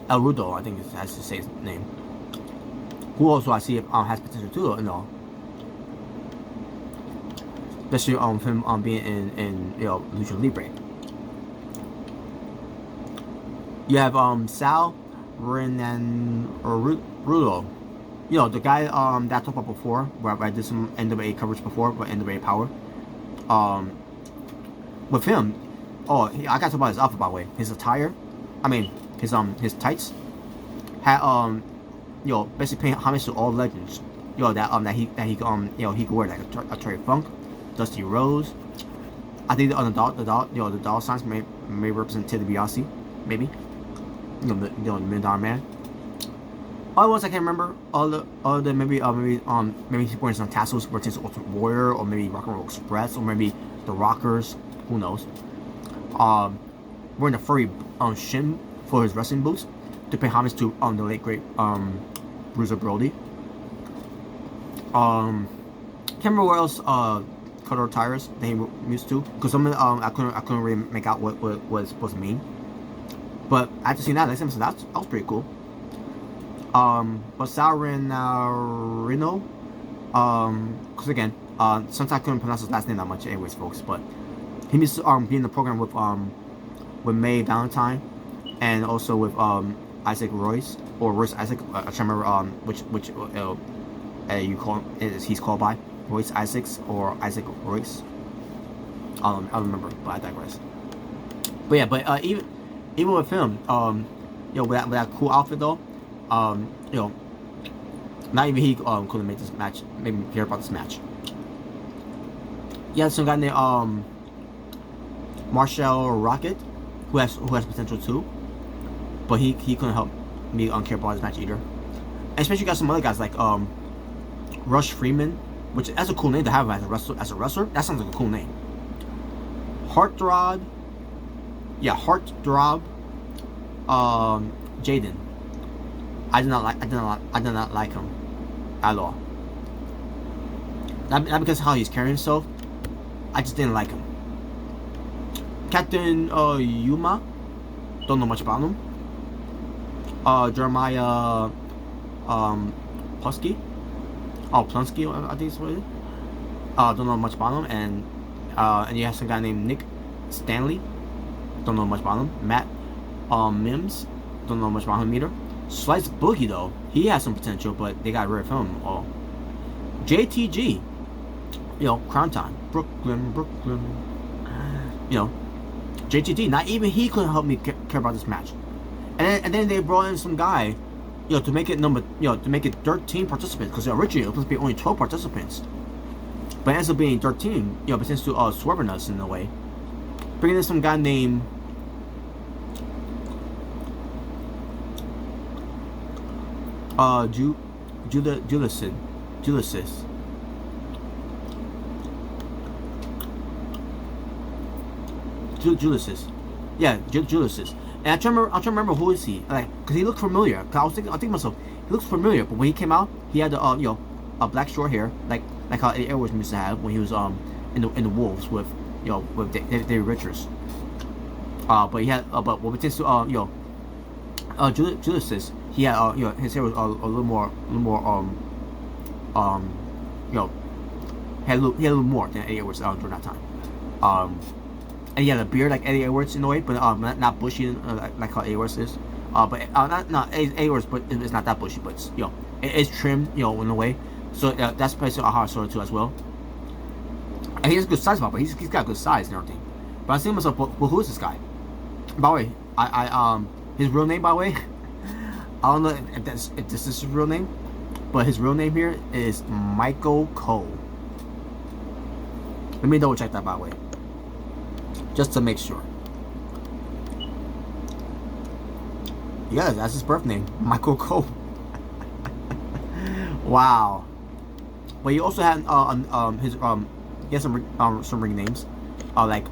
Rudo, I think that's to say his name. Who also I see has potential too, especially him being in Lucha Libre. You have Sal Rudo, the guy that I talked about before, where I did some NWA coverage before, but NWA Power. With him, I got to talk about his outfit, by the way. His attire, his tights had basically paying homage to all legends, he could wear like a Terry Funk, Dusty Rose. I think the dollar signs may represent Ted DiBiase, maybe. The $1 Million Man. Other ones I can't remember. Maybe he's wearing some tassels for Ultimate Warrior, or maybe Rock and Roll Express, or maybe the Rockers. Who knows? Wearing a furry shin for his wrestling boots to pay homage to the late great Bruiser Brody. Can't remember where else color tires that he used to, because some of I couldn't really make out what was supposed to mean. But after seeing that, that was pretty cool. Basarino, because again, sometimes I couldn't pronounce his last name that much, anyways, folks. But he used to be in the program with Mae Valentine, and also with Isaac Royce, or Royce Isaac. I can't remember which you call him, he's called by Royce Isaacs or Isaac Royce. I don't remember, but I digress. But yeah, even with him, with that cool outfit though, not even he couldn't make this match, made me care about this match. You had some guy named Marshall Rocket, who has potential too, but he couldn't help me care about his match either. And especially you got some other guys like Rush Freeman, which that's a cool name to have as a wrestler. That sounds like a cool name. Heartthrob. Jaden. I did not like him at all. Not because of how he's carrying himself. I just didn't like him. Captain Yuma. Don't know much about him. Jeremiah Plumsky. Plumsky, I think it's what it is. Don't know much about him. And you have some guy named Nick Stanley. Don't know much about him. Matt Mims. Don't know much about him either. Slice Boogie though, he has some potential, but they got rid of him all. JTG, Crown Time, Brooklyn. JTG. Not even he couldn't help me care about this match. And then they brought in some guy, to make it to make it 13 participants, because originally it was supposed to be only 12 participants, but it ends up being 13. But since to swerving us in a way, bringing in some guy named Julius. Yeah, Julius. And I'm trying to remember who is he, like, because he looked familiar. Cause I was thinking to myself, he looks familiar. But when he came out, he had the a black short hair, like how Eddie Edwards used to have when he was in the Wolves with David Richards. But he had but what pertains to Julius, he had his hair was a little more had a little more than Eddie Edwards during that time. And he had a beard like Eddie Edwards in a way, but not bushy like how Eddie Edwards is. But not Eddie Edwards, but it's not that bushy, but it is trimmed in a way. So that's basically how I saw it too as well. And he has good size, but he's got good size and everything. But I was thinking to myself, well, who is this guy? By the way, I his real name, by the way, I don't know if this is his real name, but his real name here is Michael Cole. Let me double check that, by the way, just to make sure. Yeah, that's his birth name, Michael Cole. Wow. But he also had he has some ring names, like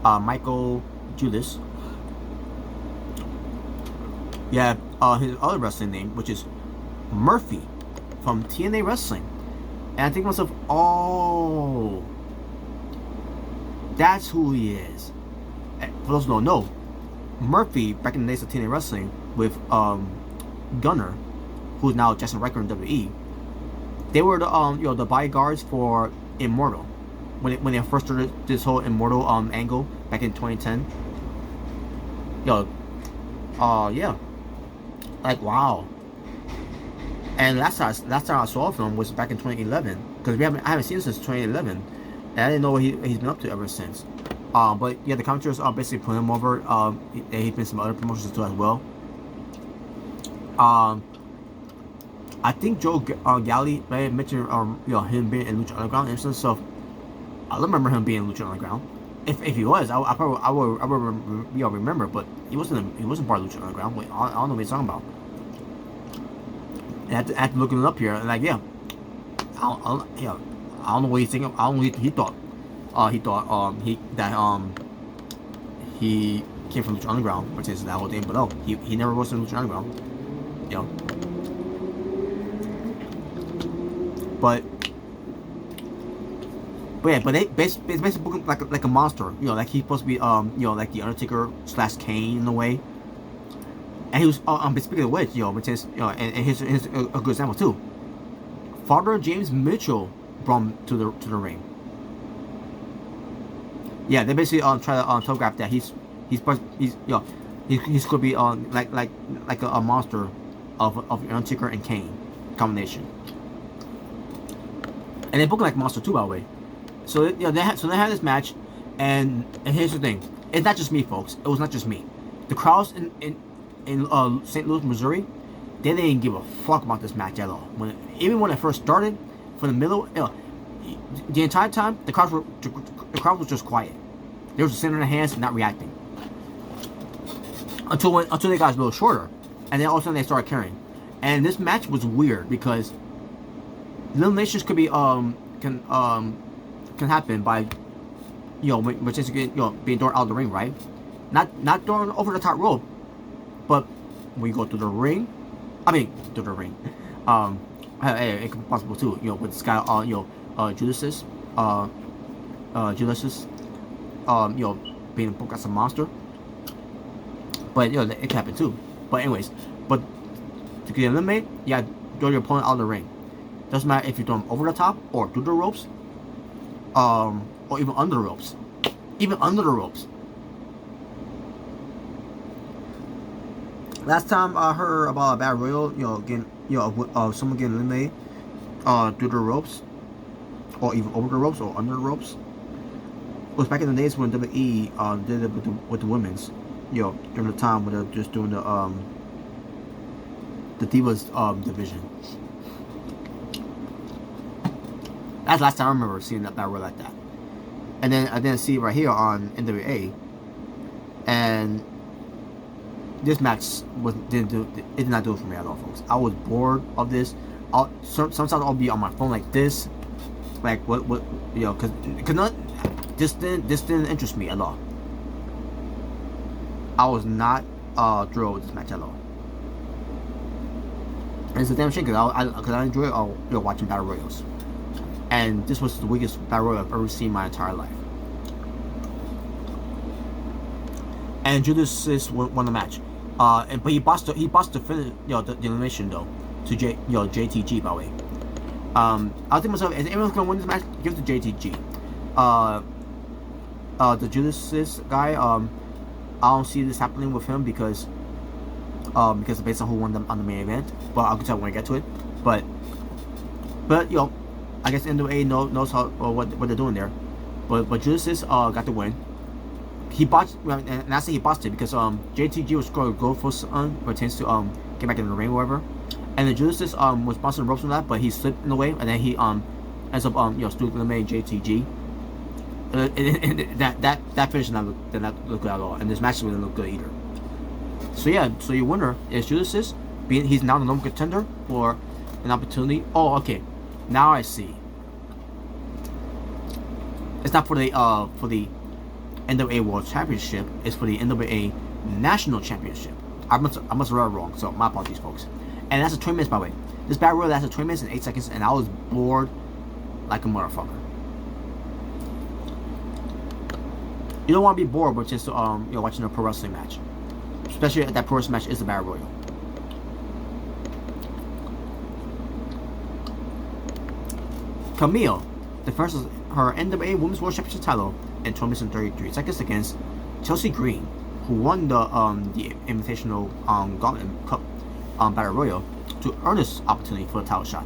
Michael Judas. Yeah, his other wrestling name, which is Murphy from TNA Wrestling. And I think to myself, oh, that's who he is. For those who don't know, Murphy, back in the days of TNA Wrestling with Gunner, who's now Jason Riker in WWE, they were the the bodyguards for Immortal when they first started this whole Immortal angle back in 2010. Yeah, like wow. And last time I saw him was back in 2011, because I haven't seen him since 2011, and I didn't know what he's been up to ever since. But yeah, the commentators basically put him over. He's been some other promotions too as well. I think Joe Galli may have mentioned him being in Lucha Underground and stuff. I remember him being in Lucha Underground. If he was, I would remember, but he wasn't part of Lucha Underground. Wait, I don't know what he's talking about. And after looking it up here, and like, yeah, I don't know what he's thinking. I don't know what he thought. He came from Lucha Underground, which is that whole thing. But no, he never was in Lucha Underground. You know. But yeah, but it's basically like a monster, you know, like he's supposed to be, like the Undertaker / Kane in a way. And he was, speaking of which, which is, and here's a good example too. Father James Mitchell brought him to the ring. Yeah, they basically try to telegraph that he's going to be like a monster of Undertaker and Kane combination. And they booked like monster too, by the way. So they had this match, and here's the thing: it's not just me, folks. It was not just me. The crowds in St. Louis, Missouri, they didn't give a fuck about this match at all. Even when it first started, from the middle, the entire time, the crowd was just quiet. They were just sitting in their hands and not reacting until they got a little shorter, and then all of a sudden they started caring. And this match was weird because eliminations could be can happen by which is being thrown out of the ring, right? Not thrown over the top rope, but when you go through the ring, through the ring. It could be possible too, with this guy Judas being booked as a monster. But it can happen too. But anyways, to get eliminated, you gotta throw your opponent out of the ring. Doesn't matter if you throw them over the top or through the ropes, or even under the ropes. Even under the ropes. Last time I heard about a Battle Royal, someone getting eliminated, through the ropes, or even over the ropes or under the ropes, was back in the days when WWE did it with the women's, during the time when they were just doing the Divas division. That's the last time I remember seeing that Battle Royal like that. And then I didn't see it right here on NWA, and this match did not do it for me at all, folks. I was bored of this. Sometimes I'll be on my phone like this, like what because this didn't interest me at all. I was not thrilled with this match at all. And it's a damn shame because I enjoy watching Battle Royals. And this was the weakest Battle Royal I've ever seen in my entire life. And Judas won the match. But he bossed the finish, the elimination though, to JTG, by the way. I was thinking to myself, is anyone gonna win this match? Give it to JTG. The Judas guy, I don't see this happening with him because based on who won on the main event. But I'll tell when I get to it. But I guess NWA knows how what they're doing there. But Judas got the win. He botched, and I say he botched it because JTG was going to go for something, pertains to get back in the ring or whatever. And then Judas was bouncing the ropes from that, but he slipped in the way, and then he ends up still eliminating JTG. And that finish did not look good at all, and this match didn't look good either. So your winner is Judas. He's now the number contender for an opportunity. Oh, okay. Now I see. It's not for the NWA World Championship. It's for the NWA National Championship. I must have read it wrong, so my apologies, folks. And that's a 20 minutes, by the way. This Battle Royal lasted 20 minutes and 8 seconds, and I was bored like a motherfucker. You don't want to be bored with just watching a pro wrestling match, especially if that pro wrestling match is the Battle Royal. Camille defends her NWA Women's World Championship title in 20 minutes and 33 seconds against Chelsea Green, who won the Invitational Gauntlet Cup Battle Royal to earn this opportunity for the title shot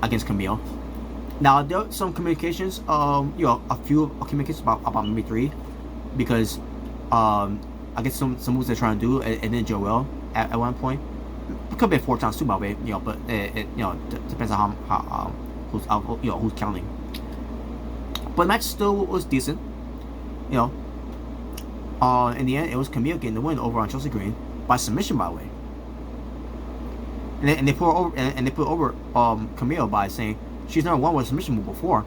against Camille. Now there are some communications, a few communications about maybe 3, because I guess some moves they're trying to do, and then Joel at one point, It could be 4 times too, by the way. You know, but it depends on how who's counting. But the match still was decent. You know, in the end, it was Camille getting the win over on Chelsea Green by submission, by the way. And they put over Camille by saying she's never won with a submission move before,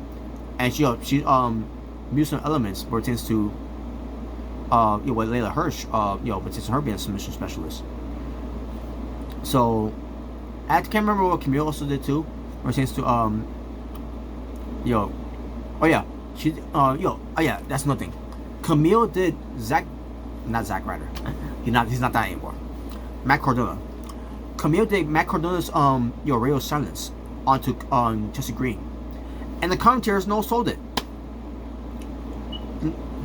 and she used some elements pertains to with Layla Hirsch, pertains to her being a submission specialist. So I can't remember what Camille also did too, pertains to that's nothing. Camille did not Zack Ryder. He's not that anymore. Matt Cardona. Camille did Matt Cardona's radio silence on Jesse Green, and the commentators no sold it.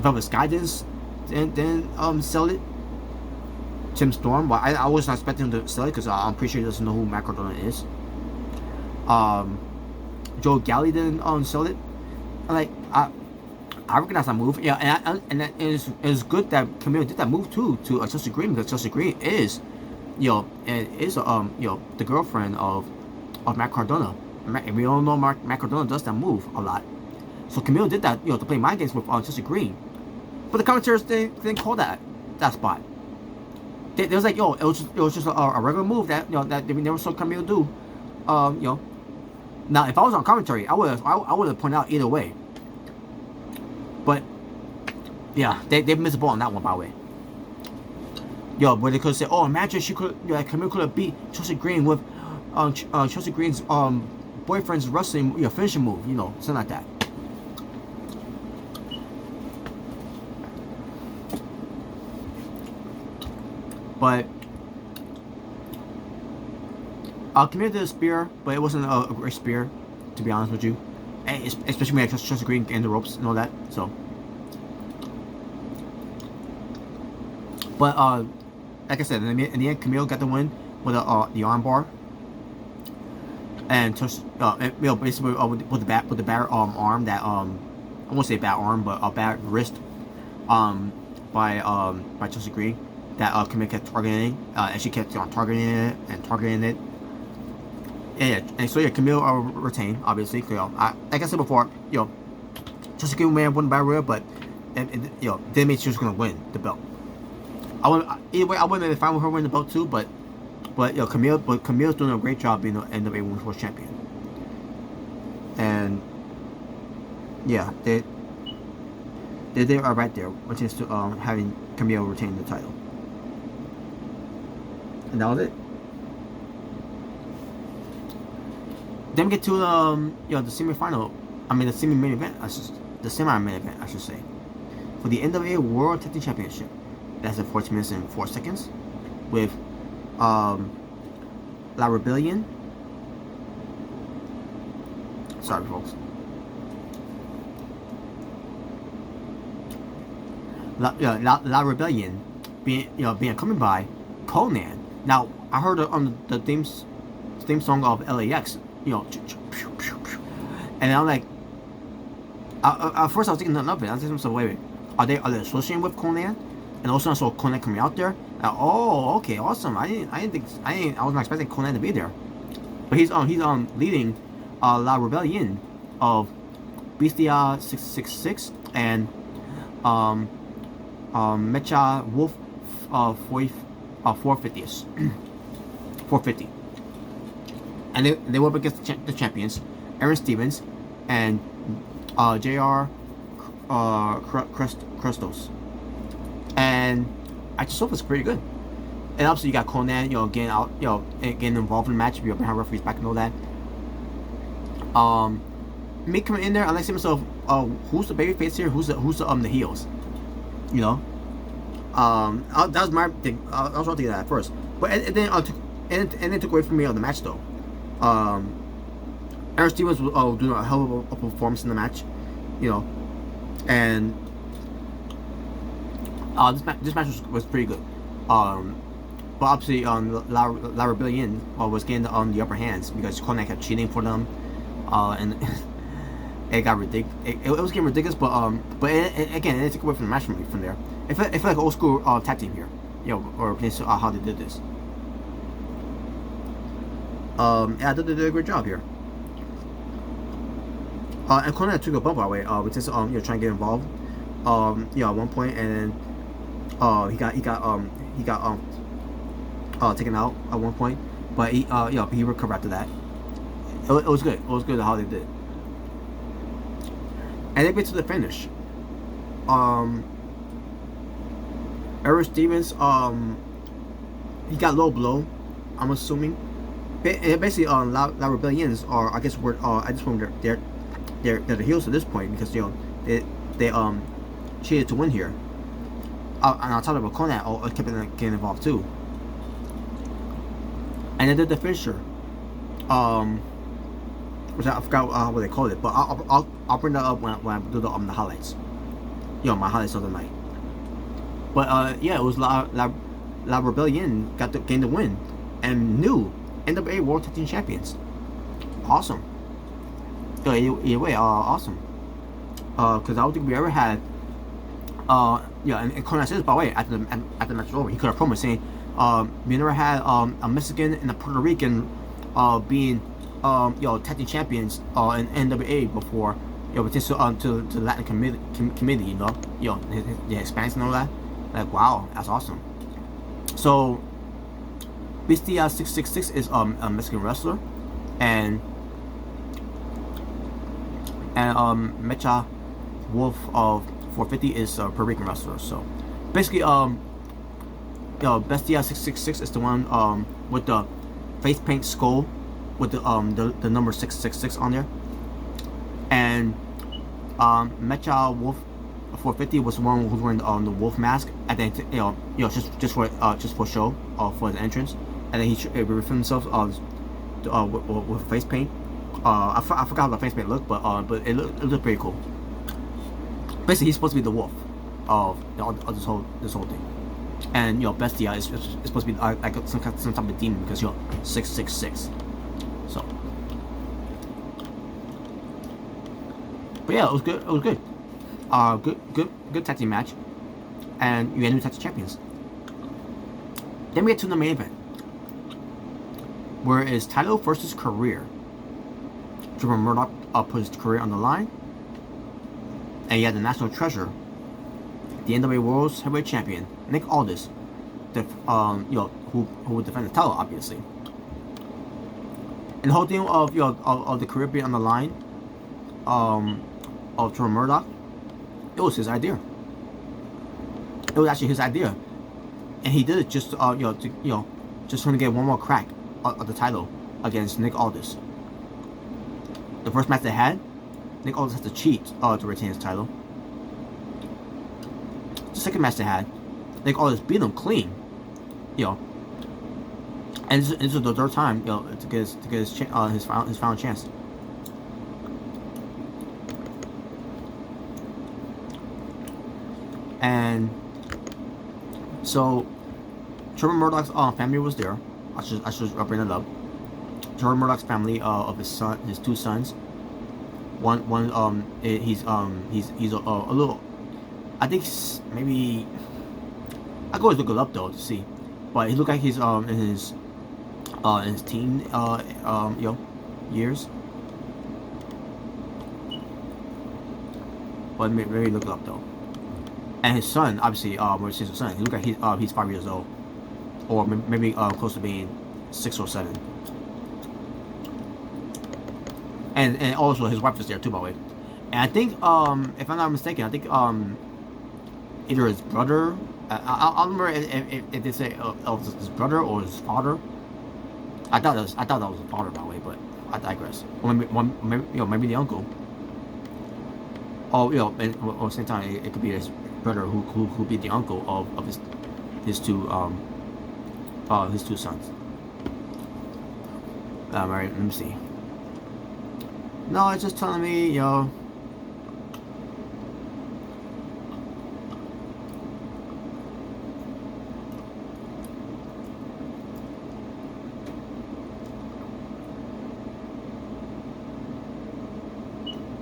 Velvet Sky didn't sell it. Tim Storm, well, I was not expecting him to sell it because I'm pretty sure he doesn't know who Matt Cardona is. Joe Galley didn't sell it. Like I recognize that move, yeah, and it's good that Camille did that move too to Chelsea Green, because Chelsea Green is, the girlfriend of Matt Cardona. We all know Matt Cardona does that move a lot. So Camille did that, to play mind games with Chelsea Green. But the commentators didn't call that spot. They was like, it was just a regular move that that they never saw Camille do. Now if I was on commentary, I would have pointed out either way. But yeah, they missed the ball on that one, by the way. But they could say, imagine Camille could have beat Chelsea Green with Chelsea Green's boyfriend's wrestling finishing move, something like that. But Camille did a spear, but it wasn't a great spear, to be honest with you. And especially when Chelsea Green in the ropes and all that. So, but like I said, in the end, Camille got the win with the arm bar, and basically with the bad arm that I won't say bad arm, but a bad wrist by Chelsea Green that Camille kept targeting, and she kept targeting it. And so Camille retained, obviously. Like I said before, Chelsea Green may have won by real, but didn't mean she was gonna win the belt. Either way, I wouldn't be fine with her winning the belt too, but Camille's doing a great job being the NWA Women's World Champion. And yeah, they are right there, which is to having Camille retain the title. And that was it. Then we get to the semi-final. The semi-main event. The semi-main event, I should say, for the NWA World Tag Team Championship. That's at 14 minutes and 4 seconds, with La Rebellion. Sorry, folks. La Rebellion being accompanied by Conan. Now I heard on the theme song of LAX. And I'm like, at first I was thinking nothing of it. I was thinking, wait, are they associating with Conan? And also I saw Conan coming out there. Okay, awesome. I wasn't expecting Conan to be there, but he's leading La Rebellion of Bestia 666 and Mecha Wolf 450. 450. And they were up against the champions, Aaron Stevens and JR Crestos. And I just thought it was pretty good. And obviously you got Conan, getting out, getting involved in the match, behind referees back and all that. Me coming in there, I like to say myself, who's the babyface here? Who's the heels? That was my thing. I was thinking that at first, but and then it took away from me on the match though. Aaron Stevens was doing a hell of a performance in the match, and this match was pretty good. But obviously, La Rebellion was getting the upper hands because Conan kept cheating for them, and it got ridiculous. It was getting ridiculous, but again, it took away from the match from there. It felt like old school tag team here, or how they did this. Yeah, they did a great job here. And Conrad took a bump, by the way, with just trying to get involved. At one point, and then he got taken out at one point, but he recovered after that. It was good. It was good how they did. And they get to the finish. Eric Stevens, he got low blow, I'm assuming. Basically, La Rebellions are, I guess, I just remember they're the heels at this point, because they cheated to win here. And on top of Conrad kept getting involved too. And they did the finisher, which I forgot what they called it, but I'll bring that up when I do the highlights. My highlights of the night. But yeah, it was La Rebellion gained the win and new NWA World Tag Team Champions. Awesome. Either way, awesome. Because I don't think we ever had. And Conrad says, by the way, at the match was over, he could have promised saying, we never had a Mexican and a Puerto Rican being tag team champions in NWA before. But just to the Latin community, the Hispanics and all that. Like, wow, that's awesome. So, Bestia 666 is a Mexican wrestler, and Mecha Wolf of 450 is a Puerto Rican wrestler. So, basically, Bestia 666 is the one with the face paint skull with the number 666 on there, and Mecha Wolf 450 was the one who's wearing the wolf mask, and then just for show, for the entrance, and then he refilled himself with face paint. I forgot how the face paint looked, but it looked pretty cool. Basically, he's supposed to be the wolf of this whole thing, and Bestia is supposed to be like some type of demon, because 666. So, but yeah, it was good. It was good. Good tag team match, and you had new tag team champions. Then we get to the main event, where it's title versus career. Trevor Murdoch put his career on the line, and you had the national treasure, the NWA World Heavyweight Champion Nick Aldis, who would defend the title, obviously. And the whole thing of the career being on the line, of Trevor Murdoch, it was his idea. It was actually his idea, and he did it just just trying to get one more crack at the title against Nick Aldis. The first match they had, Nick Aldis had to cheat to retain his title. The second match they had, Nick Aldis beat him clean, and this is the third time to get his final chance. And so Trevor Murdoch's family was there. I should bring it up. Trevor Murdoch's family of his two sons. He's a little. I think maybe I could always look it up though to see, but he looked like he's in his teen years. But maybe look it up though. And his son, obviously, his son, he looked like he's 5 years old, or maybe close to being 6 or 7. And also his wife was there too, by the way. And I think, if I'm not mistaken, I think either his brother, I don't remember if they say his brother or his father. I thought that was his father, by the way, but I digress. Or maybe the uncle. Oh, and at the same time, it could be his brother who be the uncle of his two sons. Alright, let me see. No, it's just telling me,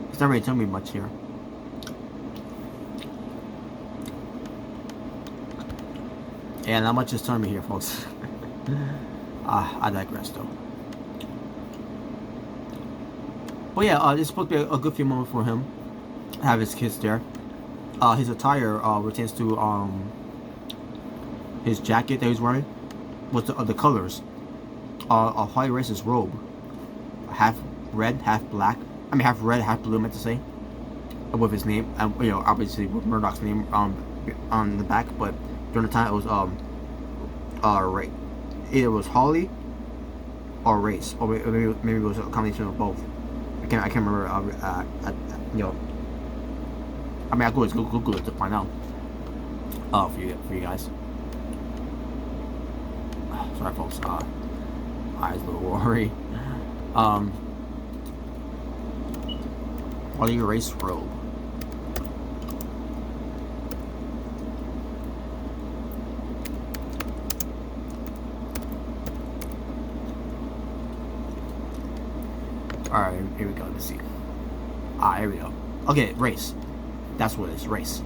it's not really telling me much here. Yeah, not much is telling me here, folks. I digress though. But yeah, it's supposed to be a good few moments for him. Have his kids there. His attire pertains to his jacket that he's wearing was the colors. A Harley Race's robe, half red, half black. I mean, half red, half blue. I meant to say, with his name, you know, obviously with Murdoch's name on the back. But during the time, it was right, either it was Harley or Race, or maybe it was a combination of both. I can't remember. You know, I mean, I could Google it to find out. For you guys. Sorry, folks. Eyes a little worried. Harley Race robe. Alright, here we go. Let's see. Here we go. Okay, Race. That's what it is, Race.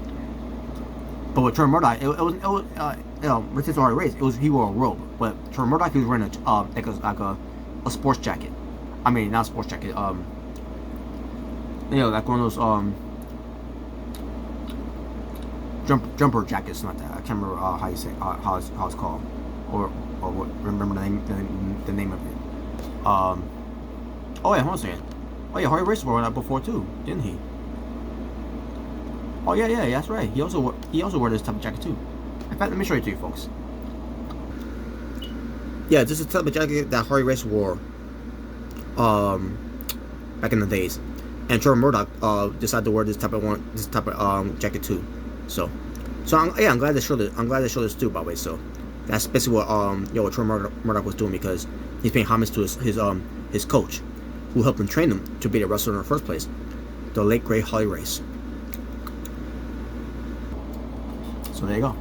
But with Trevor Murdoch, it was you know, with his already Race, he wore a robe. But Trevor Murdoch, he was wearing like a sports jacket. I mean, not a sports jacket. You know, like one of those jumper jackets, not that. I can't remember how you say how it's called, or what. Remember the name of it. Oh yeah, hold on a second. Oh yeah, Harley Race wore that before too, didn't he? Oh yeah, that's right. He also wore this type of jacket too. In fact, let me show it to you, folks. Yeah, this is the type of jacket that Harley Race wore back in the days, and Trevor Murdoch decided to wear this type of jacket too. So I'm glad they showed it. I'm glad they showed this too, by the way. So that's basically what what Trevor Murdoch was doing, because he's paying homage to his coach, who helped him train him to be a wrestler in the first place, the late great Harley Race. So there you go.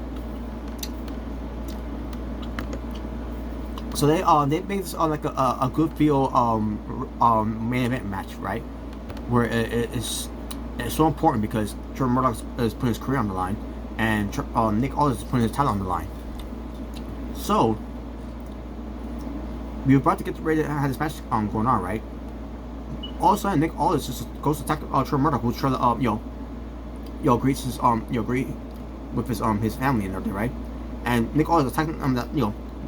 So they made this like a good feel main event match, right? Where it's so important because Trevor Murdoch is putting his career on the line, and Nick Aldis is putting his title on the line. So we were about to get ready to have this match going on, right? All of a sudden, Nick Aldis just goes to attack Trevor Murdoch, who's trying to greets his greet with his family and everything, right? And Nick Aldis attacking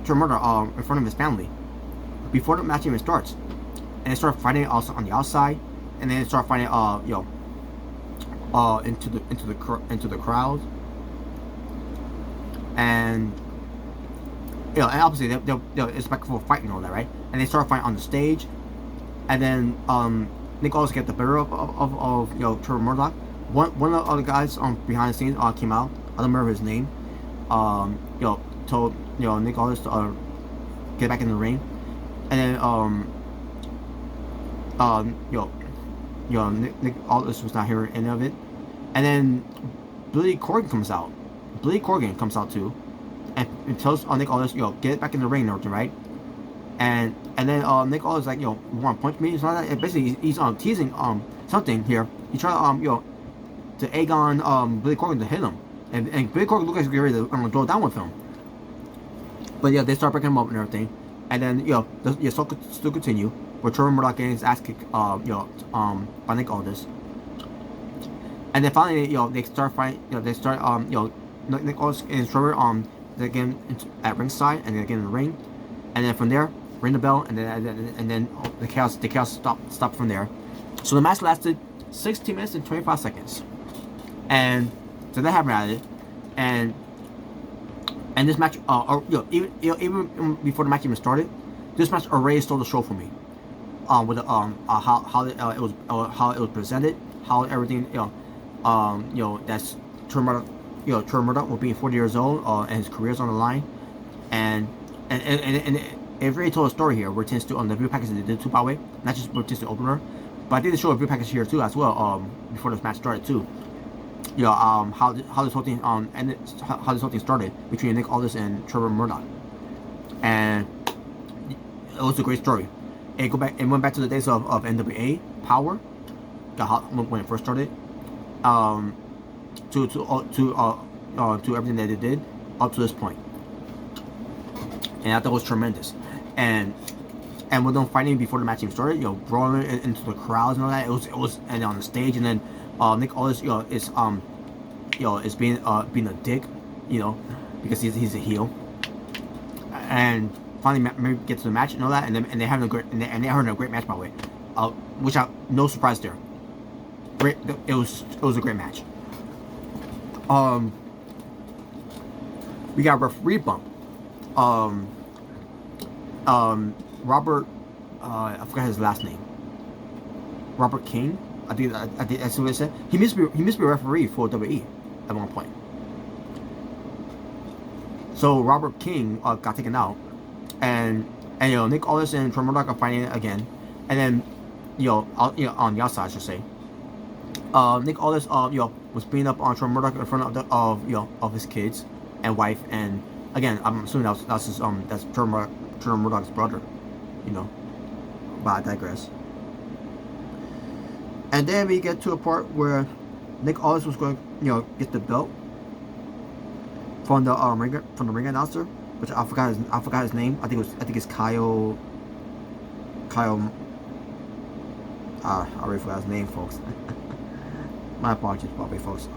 Trevor Murdoch in front of his family before the match even starts, and they start fighting also on the outside, and then they start fighting into the crowd, and and obviously they'll expect for a fight and all that, right? And they start fighting on the stage, and then Nick Aldis get the better of Trevor Murdoch. One of the guys behind the scenes came out. I don't remember his name. Told Nick Aldis to get back in the ring, and then Nick Aldis was not hearing any of it, and then Billy Corgan comes out. Billy Corgan comes out too, and tells Nick Aldis, get back in the ring and everything, right? And then Nick Aldis like, you want to punch me? It's not that. And basically he's teasing something here. He tried to egg on Billy Corgan to hit him, and Billy Corgan looks like he's getting ready to throw down with him. But yeah, they start breaking him up and everything, and then the still continue. With Trevor Murdoch getting his ass kicked, by Nick Aldis, and then finally, they start fighting. Nick Aldis and Trevor, they get at ringside, and they get in the ring, and then from there, ring the bell, and then the chaos stopped from there. So the match lasted 16 minutes and 25 seconds, and so they have at it, and this match, even before the match even started, this match already stole the show for me. With how it was presented, how everything, that's Trevor Murdoch will be 40 years old, and his career's on the line, and it really told a story here. Where it tends to on the review package they did too, by the way, not just where it tends to opener, but I did show a review package here too as well. Before this match started too. How this whole thing ended, how this whole thing started between Nick Aldis and Trevor Murdoch, and it was a great story. It went back to the days of NWA EmPowerrr, when it first started, to everything that they did up to this point, and I thought it was tremendous. And and with them fighting before the match even started, brawling into the crowds and all that. It was and on the stage, and then Nick Aldis, is being a dick, because he's a heel, and finally gets to the match and all that, and they're having a great match, by the way, which no surprise there. Great, it was a great match. We got a referee bump. Robert, I forgot his last name. Robert King, I think that's what it said. He must be a referee for WWE at one point. So Robert King got taken out, and Nick Aldis and Trevor Murdoch are fighting again, and then on the outside, I should say. Nick Aldis was beating up on Trevor Murdoch in front of his kids and wife, and again I'm assuming that's Trevor Murdoch's brother, but I digress. And then we get to a part where Nick Aldis was going get the belt from the ring announcer, which I forgot his name. I think it's Kyle. I already forgot his name, folks. My apologies, probably, folks.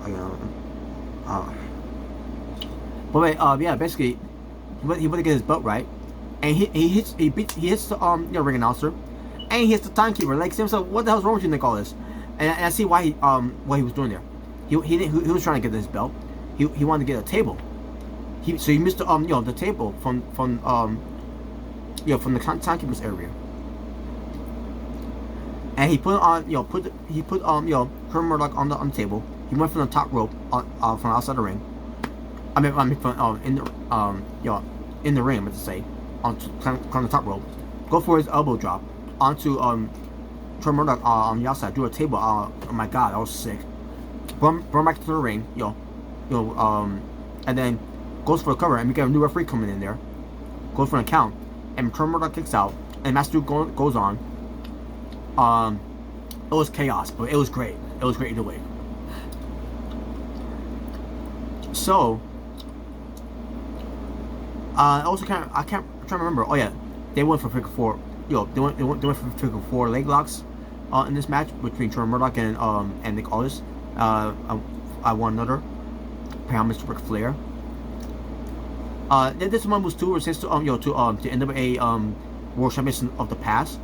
But wait, yeah, basically, he went to get his belt right, and he hits the ring announcer, and he hits the timekeeper. Like, himself, what the hell's wrong with you, Nick Aldis? And I see why what he was doing there. He was trying to get his belt. He wanted to get a table. So he missed the table from the timekeeper's area. And he put Trevor Murdoch on the table. He went from the top rope from outside the ring. In the ring, let's say, on the top rope. Go for his elbow drop onto Trevor Murdoch on the outside. Do a table. Oh my God, that was sick. Burn back to the ring, and then goes for a cover, and we get a new referee coming in there. Goes for a count, and Trevor Murdoch kicks out, and match goes on. It was chaos, but it was great. It was great either way. So, also I can't remember. Oh yeah, they went for figure four. They went for figure four leg locks in this match between Trevor Murdoch and Nick Aldis. I won another. Pay homage to Ric Flair. This one was two resistance to the NWA World Champions of the past,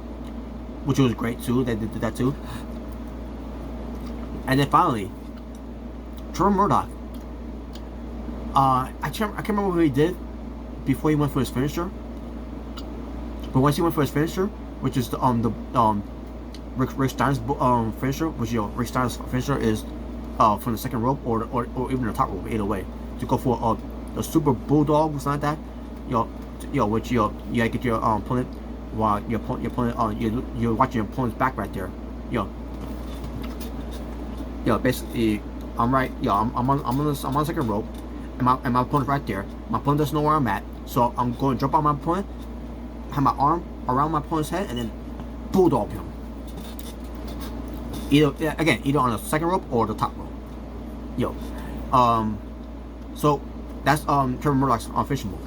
which was great too. They did that too. And then finally, Trevor Murdoch. I can't remember what he did before he went for his finisher. But once he went for his finisher, which is the Rick Steiner's finisher, which Rick Steiner's finisher is from the second rope or even the top rope, either way, to go for the super bulldog or something like that. Which you gotta get your opponent while your opponent you're watching your opponent's back right there. Basically, I'm right. I'm on the second rope, and my opponent's right there. My opponent doesn't know where I'm at, so I'm going to jump on my opponent, have my arm around my opponent's head, and then bulldog him. Either on the second rope or the top rope. So that's Trevor Murdoch's finishing move,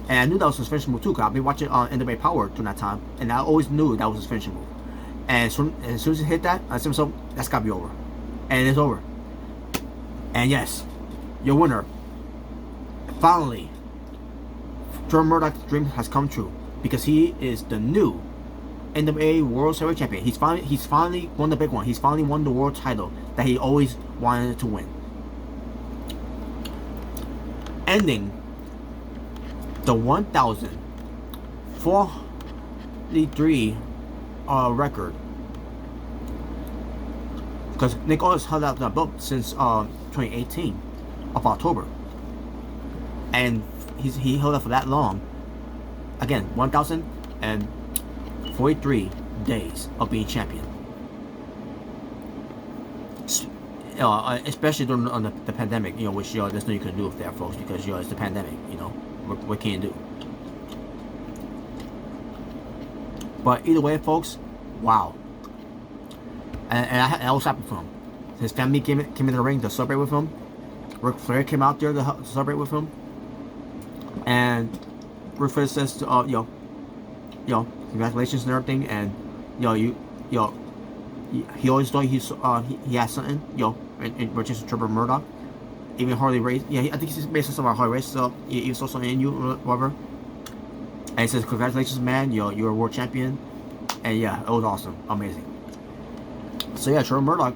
and I knew that was his finishing move too, because I've been watching NWA EmPowerrr during that time, and I always knew that was his finishing move. And as soon as he hit that, I said, so that's gotta be over, and it's over. And yes, your winner. Finally, Trevor Murdoch's dream has come true, because he is the new NWA World Series Champion. He's finally won the big one. He's finally won the world title that he always wanted to win. Ending the 1,443 record. Because Nick Aldis held out that belt since 2018 of October. And he held out for that long. Again, 1,043 days of being champion. Especially during the pandemic, which there's nothing you can do with that, folks, because it's the pandemic. What can you do? But either way, folks, wow. And I was happy for him. His family came in the ring to celebrate with him. Ric Flair came out there to celebrate with him. And Ric Flair says to congratulations and everything. And he always thought he had something, in regards to Trevor Murdoch. Even Harley Race, I think he's based on some of Harley Race, so he saw something in you, whatever. And he says, congratulations, man, you're a world champion. And yeah, it was awesome, amazing. So yeah, Trevor Murdoch,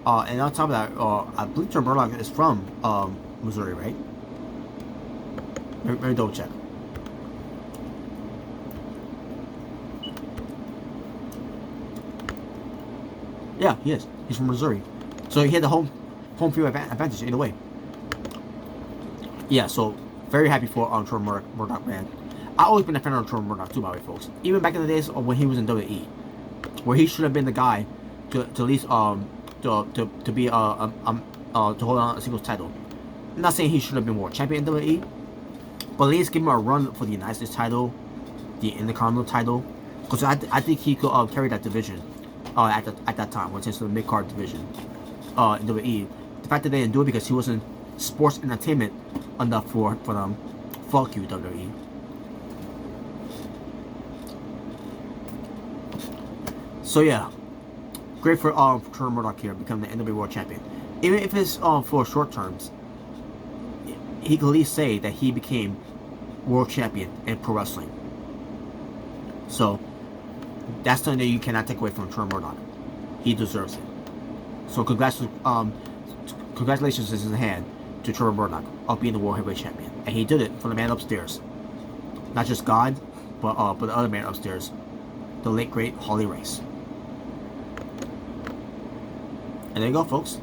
and on top of that, I believe Trevor Murdoch is from Missouri, right? Let me double check. Yeah, he is. He's from Missouri, so he had the home field advantage either way. Yeah, so very happy for Trevor Murdoch, man. I've always been a fan of Trevor Murdoch too, by the way, folks. Even back in the days of when he was in WWE, where he should have been the guy to at least to be to hold on a singles title. I'm not saying he should have been world champion in WWE, but at least give him a run for the United States title, the Intercontinental title, because I think he could carry that division at that time when it comes to the mid card division in WWE. The fact that they didn't do it because he wasn't sports entertainment enough for them. Fuck you, WWE. So yeah, great for Trevor Murdoch here, becoming the NWA World Champion. Even if it's for short terms, he could at least say that he became World Champion in pro wrestling. So that's something that you cannot take away from Trevor Murdoch. He deserves it. So congratulations in his hand to Trevor Murdoch of being the World Heavyweight Champion, and he did it for the man upstairs. Not just God, but the other man upstairs, the late great Harley Race. And there you go, folks.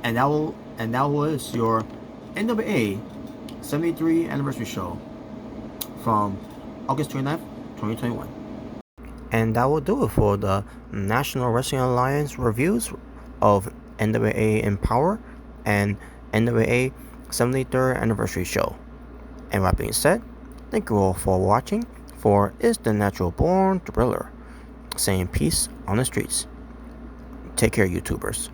And that was your NWA 73 anniversary show from August 29th, 2021. And that will do it for the National Wrestling Alliance reviews of NWA EmPowerrr and NWA 73rd anniversary show. And with that being said, thank you all for watching. For is the Natural Born Thriller, saying peace on the streets. Take care, YouTubers.